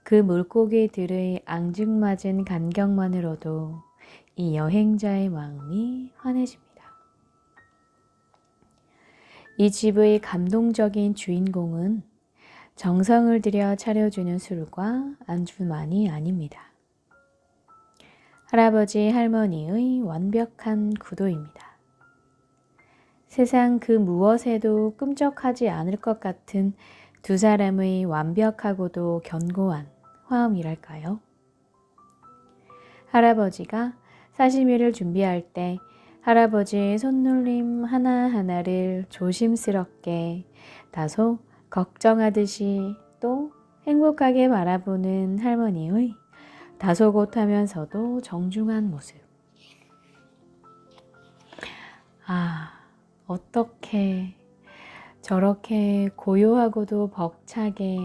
그 물고기들의 앙증맞은 간격만으로도 이 여행자의 마음이 환해집니다. 이 집의 감동적인 주인공은 정성을 들여 차려주는 술과 안주만이 아닙니다. 할아버지 할머니의 완벽한 구도입니다. 세상 그 무엇에도 꿈쩍하지 않을 것 같은 두 사람의 완벽하고도 견고한 화음이랄까요? 할아버지가 사시미를 준비할 때 할아버지의 손놀림 하나하나를 조심스럽게 다소 걱정하듯이 또 행복하게 바라보는 할머니의 다소곳하면서도 정중한 모습. 어떻게 저렇게 고요하고도 벅차게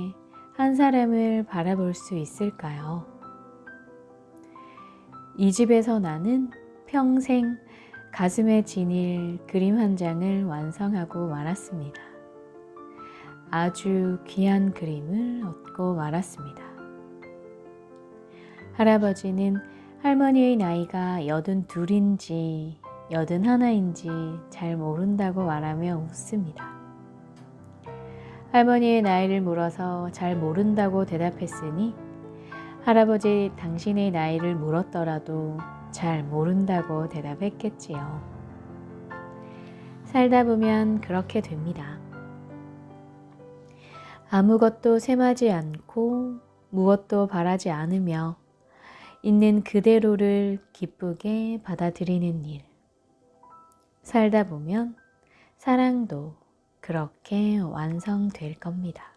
한 사람을 바라볼 수 있을까요? 이 집에서 나는 평생 가슴에 지닐 그림 한 장을 완성하고 말았습니다. 아주 귀한 그림을 얻고 말았습니다. 할아버지는 할머니의 나이가 82인지 81인지 잘 모른다고 말하며 웃습니다. 할머니의 나이를 물어서 잘 모른다고 대답했으니 할아버지 당신의 나이를 물었더라도 잘 모른다고 대답했겠지요. 살다 보면 그렇게 됩니다. 아무것도 셈하지 않고 무엇도 바라지 않으며 있는 그대로를 기쁘게 받아들이는 일. 살다 보면 사랑도 그렇게 완성될 겁니다.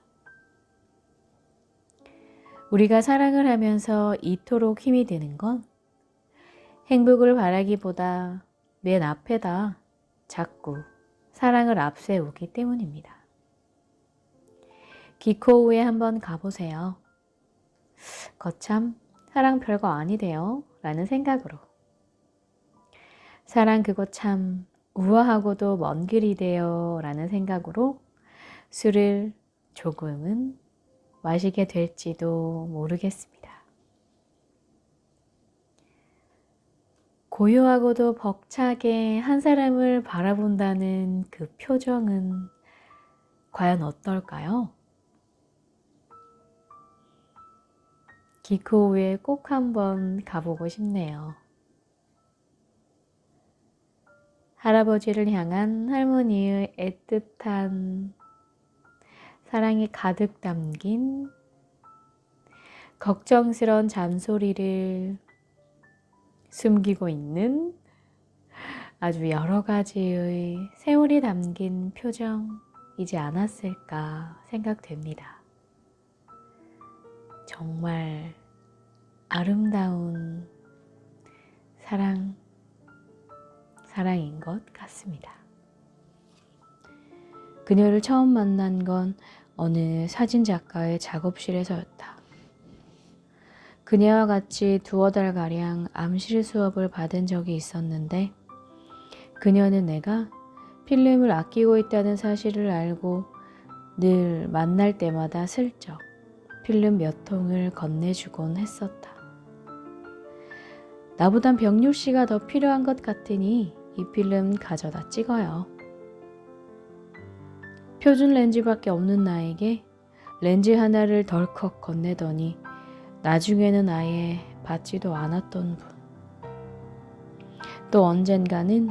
우리가 사랑을 하면서 이토록 힘이 드는 건 행복을 바라기보다 맨 앞에다 자꾸 사랑을 앞세우기 때문입니다. 기코우에 한번 가보세요. 거참 사랑 별거 아니대요 라는 생각으로. 사랑 그거 참 우아하고도 먼 길이대요 라는 생각으로 술을 조금은 마시게 될지도 모르겠습니다. 고요하고도 벅차게 한 사람을 바라본다는 그 표정은 과연 어떨까요? 기코우에 꼭 한번 가보고 싶네요. 할아버지를 향한 할머니의 애틋한 사랑이 가득 담긴 걱정스러운 잔소리를 숨기고 있는 아주 여러 가지의 세월이 담긴 표정이지 않았을까 생각됩니다. 정말 아름다운 사랑인 것 같습니다. 그녀를 처음 만난 건 어느 사진작가의 작업실에서였다. 그녀와 같이 두어 달가량 암실 수업을 받은 적이 있었는데 그녀는 내가 필름을 아끼고 있다는 사실을 알고 늘 만날 때마다 슬쩍 필름 몇 통을 건네주곤 했었다. 나보단 병률씨가 더 필요한 것 같으니 이 필름 가져다 찍어요. 표준 렌즈밖에 없는 나에게 렌즈 하나를 덜컥 건네더니 나중에는 아예 받지도 않았던 분. 또 언젠가는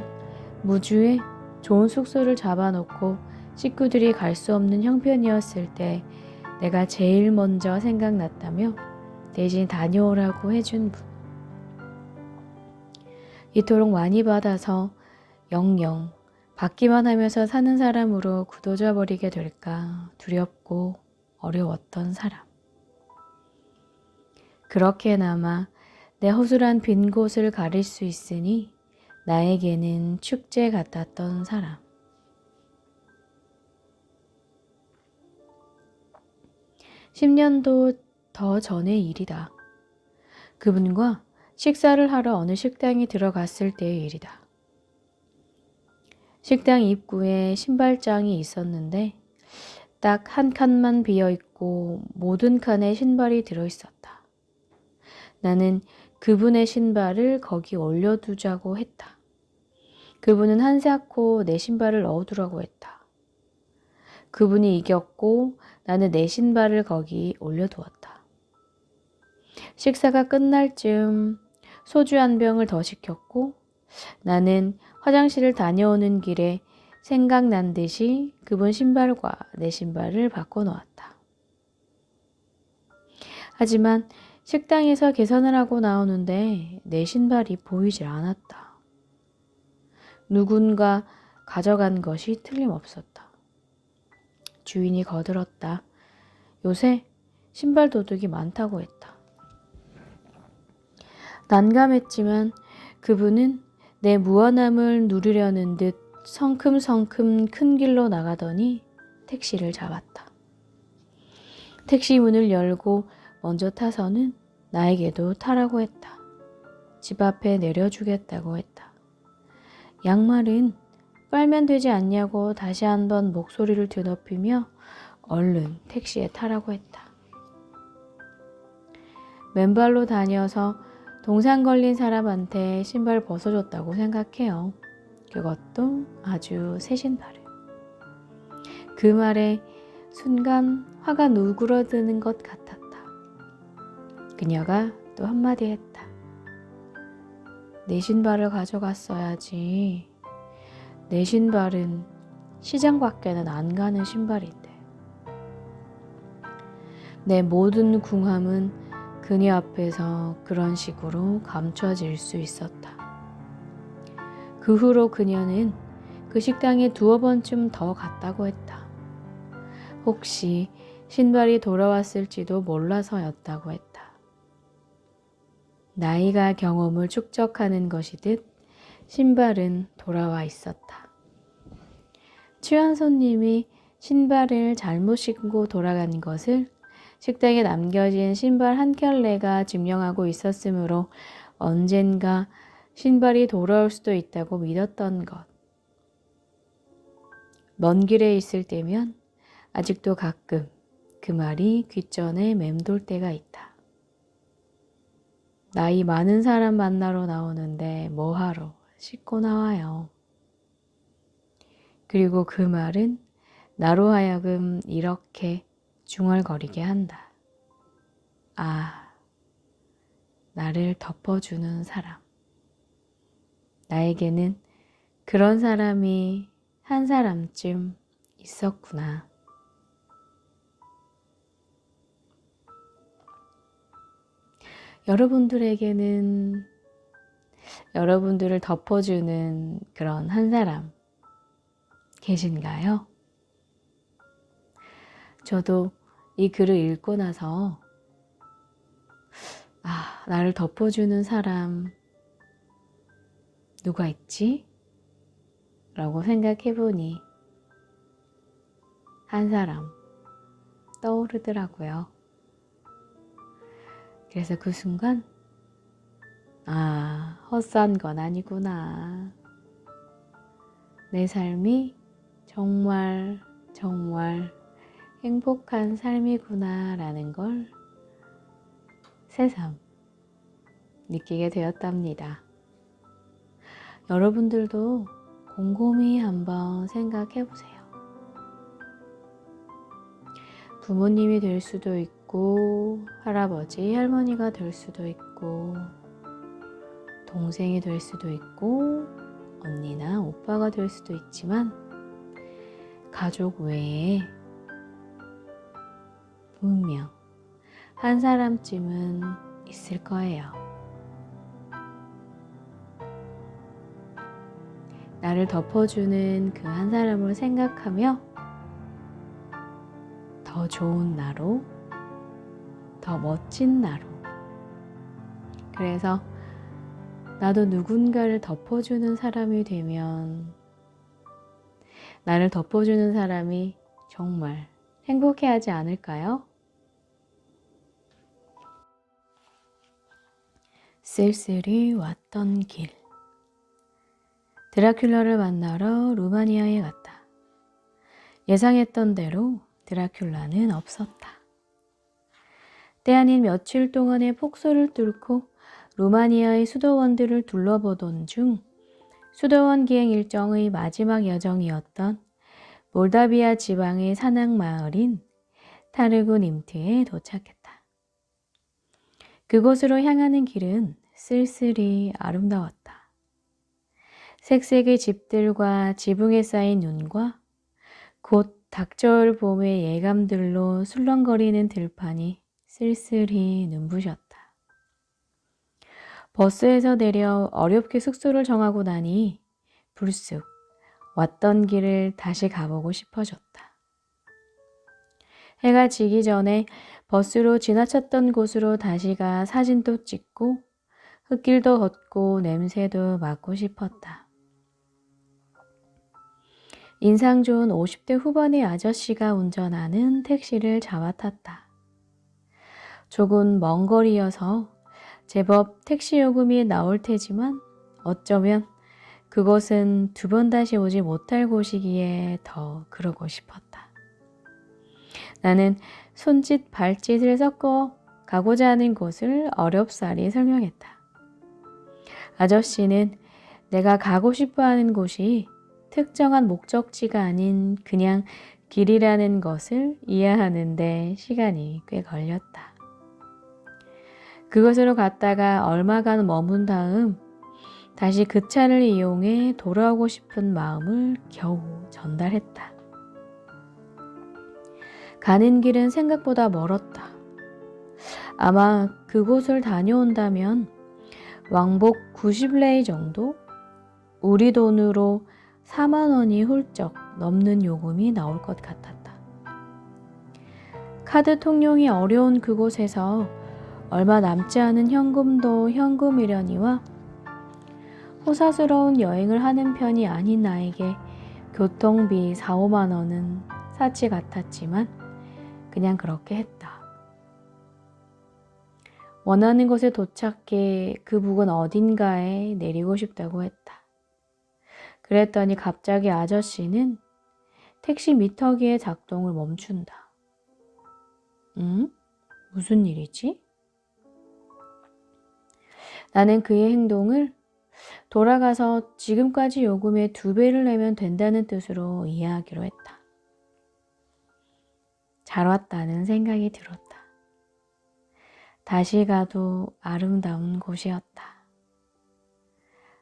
무주에 좋은 숙소를 잡아놓고 식구들이 갈 수 없는 형편이었을 때 내가 제일 먼저 생각났다며 대신 다녀오라고 해준 분. 이토록 많이 받아서 영영 받기만 하면서 사는 사람으로 굳어져 버리게 될까 두렵고 어려웠던 사람. 그렇게나마 내 허술한 빈 곳을 가릴 수 있으니 나에게는 축제 같았던 사람. 10년도 더 전의 일이다. 그분과 식사를 하러 어느 식당에 들어갔을 때의 일이다. 식당 입구에 신발장이 있었는데 딱 한 칸만 비어있고 모든 칸에 신발이 들어있었다. 나는 그분의 신발을 거기 올려두자고 했다. 그분은 한세않고 내 신발을 넣어두라고 했다. 그분이 이겼고 나는 내 신발을 거기 올려두었다. 식사가 끝날 즈음 소주 한 병을 더 시켰고 나는 화장실을 다녀오는 길에 생각난 듯이 그분 신발과 내 신발을 바꿔 놓았다. 하지만 식당에서 계산을 하고 나오는데 내 신발이 보이질 않았다. 누군가 가져간 것이 틀림없었다. 주인이 거들었다. 요새 신발 도둑이 많다고 했다. 난감했지만 그분은 내 무한함을 누리려는 듯 성큼성큼 큰 길로 나가더니 택시를 잡았다. 택시 문을 열고 먼저 타서는 나에게도 타라고 했다. 집 앞에 내려주겠다고 했다. 양말은 빨면 되지 않냐고 다시 한번 목소리를 드높이며 얼른 택시에 타라고 했다. 맨발로 다녀서 동상 걸린 사람한테 신발 벗어줬다고 생각해요. 그것도 아주 새 신발을. 그 말에 순간 화가 누그러드는 것 같았다. 그녀가 또 한마디 했다. 내 신발을 가져갔어야지. 내 신발은 시장 밖에는 안 가는 신발인데. 내 모든 궁함은 그녀 앞에서 그런 식으로 감춰질 수 있었다. 그 후로 그녀는 그 식당에 두어 번쯤 더 갔다고 했다. 혹시 신발이 돌아왔을지도 몰라서였다고 했다. 나이가 경험을 축적하는 것이듯 신발은 돌아와 있었다. 취한 손님이 신발을 잘못 신고 돌아간 것을 식당에 남겨진 신발 한 켤레가 증명하고 있었으므로 언젠가 신발이 돌아올 수도 있다고 믿었던 것. 먼 길에 있을 때면 아직도 가끔 그 말이 귓전에 맴돌 때가 있다. 나이 많은 사람 만나러 나오는데 뭐하러 씻고 나와요. 그리고 그 말은 나로 하여금 이렇게 중얼거리게 한다. 아, 나를 덮어주는 사람. 나에게는 그런 사람이 한 사람쯤 있었구나. 여러분들에게는 여러분들을 덮어주는 그런 한 사람 계신가요? 저도 이 글을 읽고 나서 나를 덮어주는 사람 누가 있지? 라고 생각해보니 한 사람 떠오르더라고요. 그래서 그 순간 헛산 건 아니구나. 내 삶이 정말 행복한 삶이구나 라는 걸 새삼 느끼게 되었답니다. 여러분들도 곰곰이 한번 생각해 보세요. 부모님이 될 수도 있고 할아버지, 할머니가 될 수도 있고 동생이 될 수도 있고 언니나 오빠가 될 수도 있지만 가족 외에 분명 한 사람쯤은 있을 거예요. 나를 덮어주는 그 한 사람을 생각하며 더 좋은 나로, 더 멋진 나로. 그래서 나도 누군가를 덮어주는 사람이 되면 나를 덮어주는 사람이 정말 행복해하지 않을까요? 쓸쓸히 왔던 길. 드라큘라를 만나러 루마니아에 갔다. 예상했던 대로 드라큘라는 없었다. 때 아닌 며칠 동안의 폭소를 뚫고 루마니아의 수도원들을 둘러보던 중 수도원 기행 일정의 마지막 여정이었던 몰다비아 지방의 산악 마을인 타르구 님트에 도착했다. 그곳으로 향하는 길은 쓸쓸히 아름다웠다. 색색의 집들과 지붕에 쌓인 눈과 곧 닥쳐올 봄의 예감들로 술렁거리는 들판이 쓸쓸히 눈부셨다. 버스에서 내려 어렵게 숙소를 정하고 나니 불쑥 왔던 길을 다시 가보고 싶어졌다. 해가 지기 전에 버스로 지나쳤던 곳으로 다시 가 사진도 찍고 흙길도 걷고 냄새도 맡고 싶었다. 인상 좋은 50대 후반의 아저씨가 운전하는 택시를 잡아탔다. 조금 먼 거리여서 제법 택시 요금이 나올 테지만 어쩌면 그곳은 두 번 다시 오지 못할 곳이기에 더 그러고 싶었다. 나는 손짓 발짓을 섞어 가고자 하는 곳을 어렵사리 설명했다. 아저씨는 내가 가고 싶어 하는 곳이 특정한 목적지가 아닌 그냥 길이라는 것을 이해하는데 시간이 꽤 걸렸다. 그곳으로 갔다가 얼마간 머문 다음 다시 그 차를 이용해 돌아오고 싶은 마음을 겨우 전달했다. 가는 길은 생각보다 멀었다. 아마 그곳을 다녀온다면 왕복 90레이 정도? 우리 돈으로 4만 원이 훌쩍 넘는 요금이 나올 것 같았다. 카드 통용이 어려운 그곳에서 얼마 남지 않은 현금도 현금이려니와 호사스러운 여행을 하는 편이 아닌 나에게 교통비 4, 5만 원은 사치 같았지만 그냥 그렇게 했다. 원하는 곳에 도착해 그 부근 어딘가에 내리고 싶다고 했다. 그랬더니 갑자기 아저씨는 택시 미터기의 작동을 멈춘다. 응? 무슨 일이지? 나는 그의 행동을 돌아가서 지금까지 요금의 2배를 내면 된다는 뜻으로 이해하기로 했다. 잘 왔다는 생각이 들었다. 다시 가도 아름다운 곳이었다.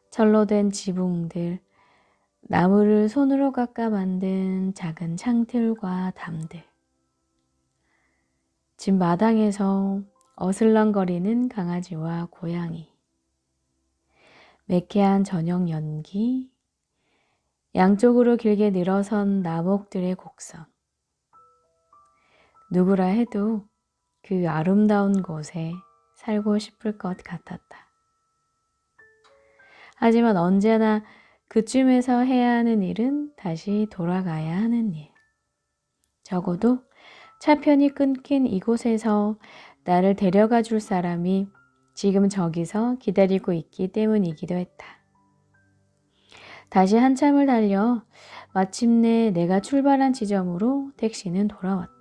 철로 된 지붕들, 나무를 손으로 깎아 만든 작은 창틀과 담들, 집 마당에서 어슬렁거리는 강아지와 고양이, 매캐한 저녁 연기, 양쪽으로 길게 늘어선 나목들의 곡선. 누구라 해도 그 아름다운 곳에 살고 싶을 것 같았다. 하지만 언제나 그쯤에서 해야 하는 일은 다시 돌아가야 하는 일. 적어도 차편이 끊긴 이곳에서 나를 데려가 줄 사람이 지금 저기서 기다리고 있기 때문이기도 했다. 다시 한참을 달려 마침내 내가 출발한 지점으로 택시는 돌아왔다.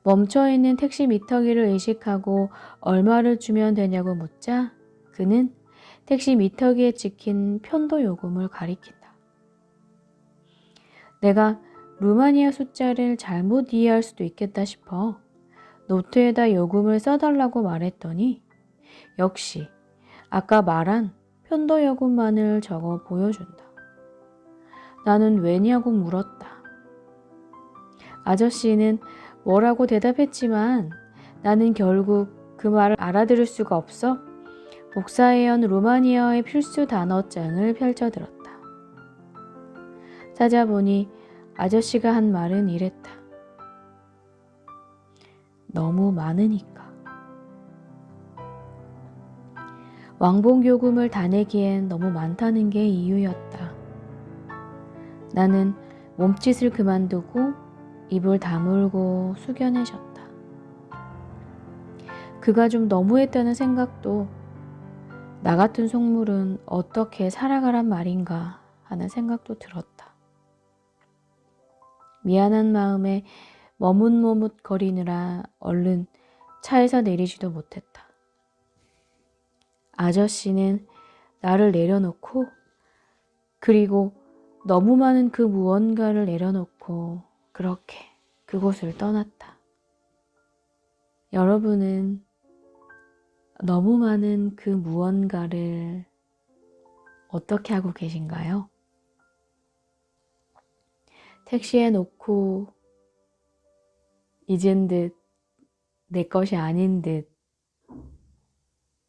멈춰있는 택시 미터기를 의식하고 얼마를 주면 되냐고 묻자 그는 택시 미터기에 찍힌 편도 요금을 가리킨다. 내가 루마니아 숫자를 잘못 이해할 수도 있겠다 싶어 노트에다 요금을 써달라고 말했더니 역시 아까 말한 편도여군만을 적어 보여준다. 나는 왜냐고 물었다. 아저씨는 뭐라고 대답했지만 나는 결국 그 말을 알아들을 수가 없어 복사해온 루마니아어의 필수 단어장을 펼쳐들었다. 찾아보니 아저씨가 한 말은 이랬다. 너무 많으니까. 왕복요금을 다 내기엔 너무 많다는 게 이유였다. 나는 몸짓을 그만두고 입을 다물고 숙여내셨다. 그가 좀 너무했다는 생각도 나 같은 속물은 어떻게 살아가란 말인가 하는 생각도 들었다. 미안한 마음에 머뭇머뭇거리느라 얼른 차에서 내리지도 못했다. 아저씨는 나를 내려놓고 그리고 너무 많은 그 무언가를 내려놓고 그렇게 그곳을 떠났다. 여러분은 너무 많은 그 무언가를 어떻게 하고 계신가요? 택시에 놓고 잊은 듯 내 것이 아닌 듯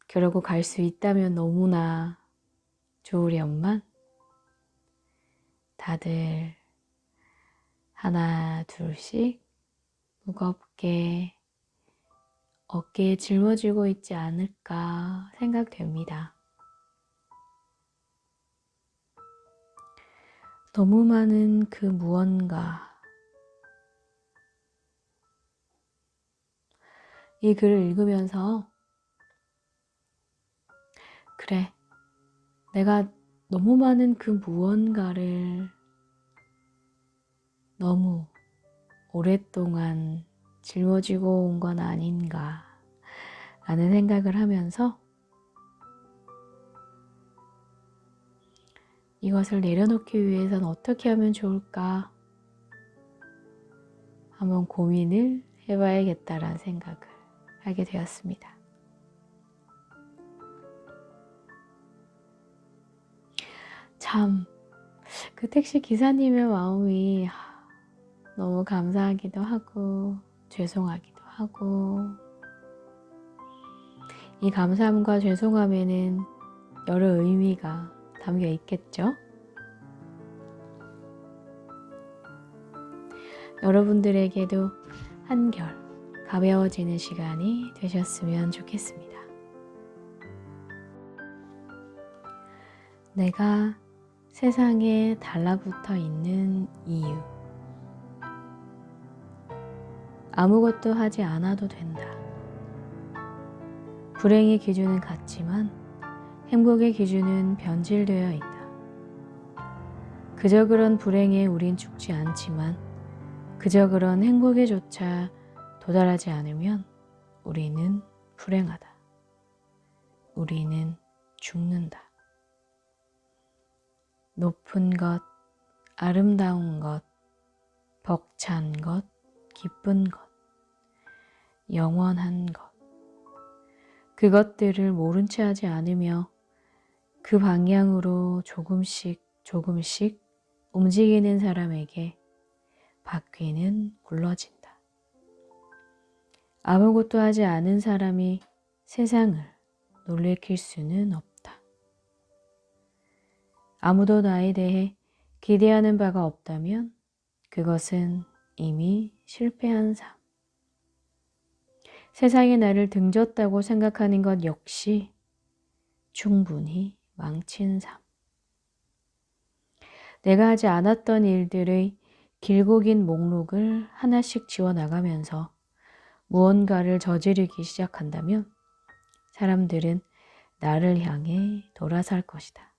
그러고 갈 수 있다면 너무나 좋으련만 다들 하나 둘씩 무겁게 어깨에 짊어지고 있지 않을까 생각됩니다. 너무 많은 그 무언가. 이 글을 읽으면서 그래, 내가 너무 많은 그 무언가를 너무 오랫동안 짊어지고 온 건 아닌가 라는 생각을 하면서 이것을 내려놓기 위해서는 어떻게 하면 좋을까 한번 고민을 해봐야겠다라는 생각을 하게 되었습니다. 참, 그 택시 기사님의 마음이 너무 감사하기도 하고 죄송하기도 하고 이 감사함과 죄송함에는 여러 의미가 담겨 있겠죠? 여러분들에게도 한결 가벼워지는 시간이 되셨으면 좋겠습니다. 내가 세상에 달라붙어 있는 이유. 아무것도 하지 않아도 된다. 불행의 기준은 같지만 행복의 기준은 변질되어 있다. 그저 그런 불행에 우린 죽지 않지만 그저 그런 행복에조차 도달하지 않으면 우리는 불행하다. 우리는 죽는다. 높은 것, 아름다운 것, 벅찬 것, 기쁜 것, 영원한 것. 그것들을 모른 채 하지 않으며 그 방향으로 조금씩 조금씩 움직이는 사람에게 바퀴는 굴러진다. 아무것도 하지 않은 사람이 세상을 놀래킬 수는 없다. 아무도 나에 대해 기대하는 바가 없다면 그것은 이미 실패한 삶. 세상에 나를 등졌다고 생각하는 것 역시 충분히 망친 삶. 내가 하지 않았던 일들의 길고 긴 목록을 하나씩 지워나가면서 무언가를 저지르기 시작한다면 사람들은 나를 향해 돌아설 것이다.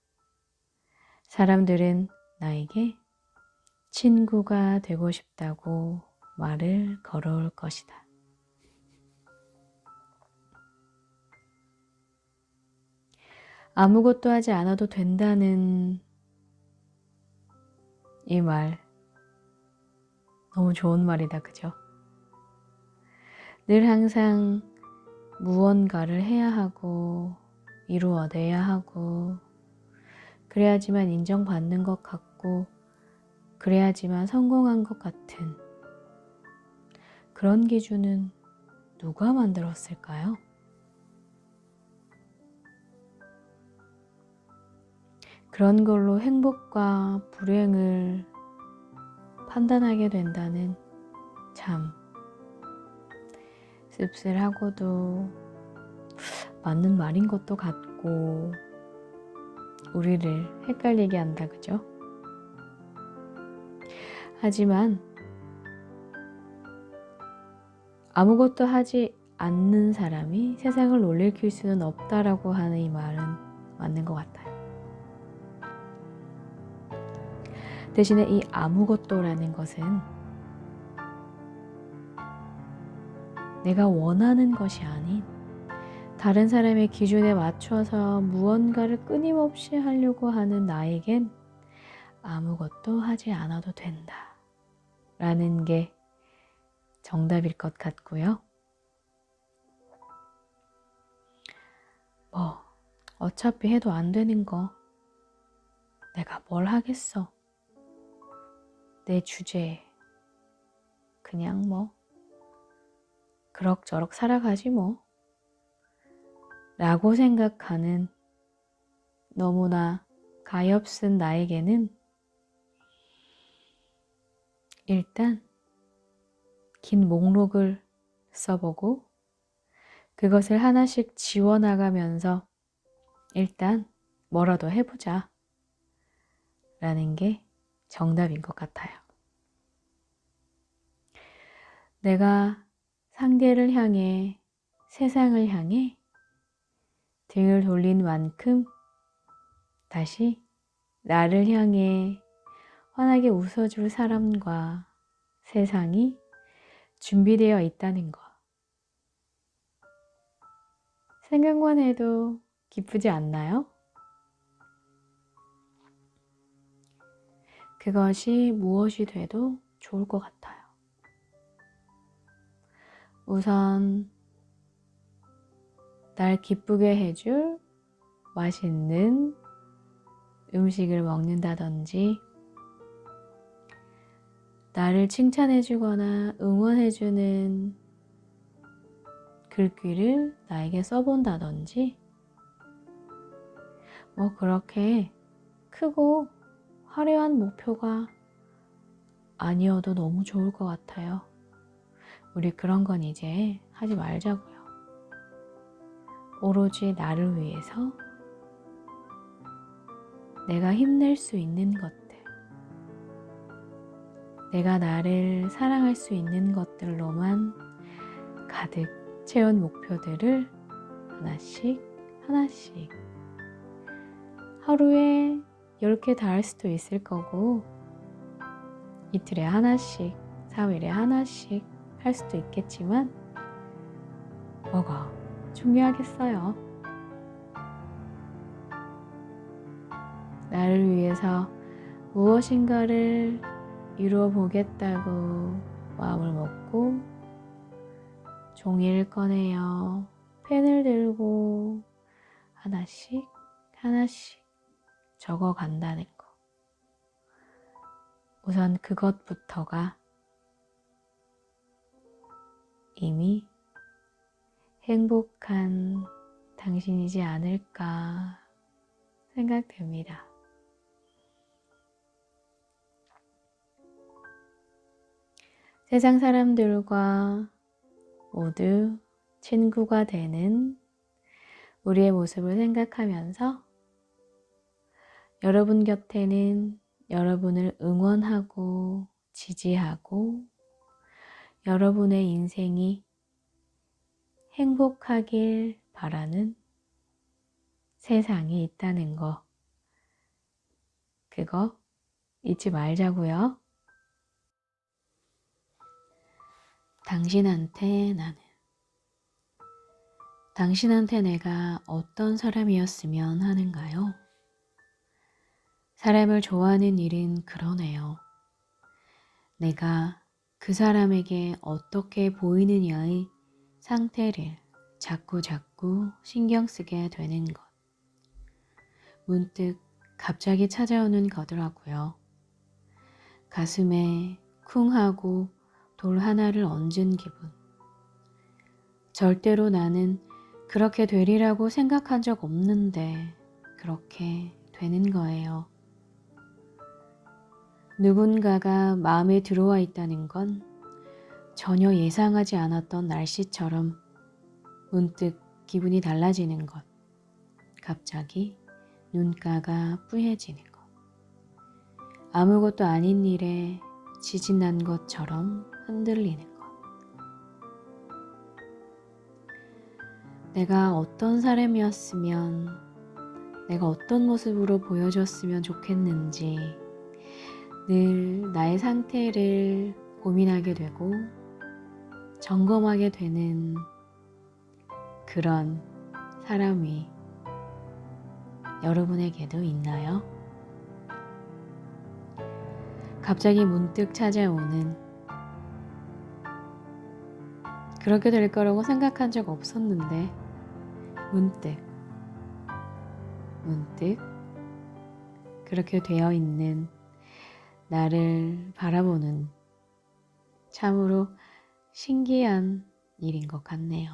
사람들은 나에게 친구가 되고 싶다고 말을 걸어올 것이다. 아무것도 하지 않아도 된다는 이 말 너무 좋은 말이다, 그죠? 늘 항상 무언가를 해야 하고 이루어내야 하고 그래야지만 인정받는 것 같고 그래야지만 성공한 것 같은 그런 기준은 누가 만들었을까요? 그런 걸로 행복과 불행을 판단하게 된다는 참 씁쓸하고도 맞는 말인 것도 같고 우리를 헷갈리게 한다, 그죠? 하지만 아무것도 하지 않는 사람이 세상을 놀래킬 수는 없다라고 하는 이 말은 맞는 것 같아요. 대신에 이 아무것도라는 것은 내가 원하는 것이 아닌 다른 사람의 기준에 맞춰서 무언가를 끊임없이 하려고 하는 나에겐 아무것도 하지 않아도 된다 라는 게 정답일 것 같고요. 뭐 어차피 해도 안 되는 거 내가 뭘 하겠어. 내 주제에 그냥 뭐 그럭저럭 살아가지 뭐 라고 생각하는 너무나 가엾은 나에게는 일단 긴 목록을 써보고 그것을 하나씩 지워나가면서 일단 뭐라도 해보자 라는 게 정답인 것 같아요. 내가 상대를 향해 세상을 향해 등을 돌린 만큼 다시 나를 향해 환하게 웃어줄 사람과 세상이 준비되어 있다는 것. 생각만 해도 기쁘지 않나요? 그것이 무엇이 돼도 좋을 것 같아요. 우선 날 기쁘게 해줄 맛있는 음식을 먹는다든지 나를 칭찬해주거나 응원해주는 글귀를 나에게 써본다든지 뭐 그렇게 크고 화려한 목표가 아니어도 너무 좋을 것 같아요. 우리 그런 건 이제 하지 말자고요. 오로지 나를 위해서 내가 힘낼 수 있는 것들, 내가 나를 사랑할 수 있는 것들로만 가득 채운 목표들을 하나씩 하나씩 하루에 10개 다 할 수도 있을 거고 이틀에 하나씩, 3일에 하나씩 할 수도 있겠지만 뭐가 중요하겠어요. 나를 위해서 무엇인가를 이루어 보겠다고 마음을 먹고 종이를 꺼내어 펜을 들고 하나씩 하나씩 적어 간다는 거. 우선 그것부터가 이미 행복한 당신이지 않을까 생각됩니다. 세상 사람들과 모두 친구가 되는 우리의 모습을 생각하면서 여러분 곁에는 여러분을 응원하고 지지하고 여러분의 인생이 행복하길 바라는 세상이 있다는 거, 그거 잊지 말자고요. 당신한테 나는, 당신한테 내가 어떤 사람이었으면 하는가요? 사람을 좋아하는 일은 그러네요. 내가 그 사람에게 어떻게 보이느냐의 상태를 자꾸 신경 쓰게 되는 것. 문득 갑자기 찾아오는 거더라고요. 가슴에 쿵 하고 돌 하나를 얹은 기분. 절대로 나는 그렇게 되리라고 생각한 적 없는데 그렇게 되는 거예요. 누군가가 마음에 들어와 있다는 건 전혀 예상하지 않았던 날씨처럼 문득 기분이 달라지는 것. 갑자기 눈가가 뿌얘지는 것. 아무것도 아닌 일에 지진 난 것처럼 흔들리는 것. 내가 어떤 사람이었으면, 내가 어떤 모습으로 보여줬으면 좋겠는지 늘 나의 상태를 고민하게 되고 점검하게 되는 그런 사람이 여러분에게도 있나요? 갑자기 문득 찾아오는, 그렇게 될 거라고 생각한 적 없었는데 문득 그렇게 되어 있는 나를 바라보는 참으로 신기한 일인 것 같네요.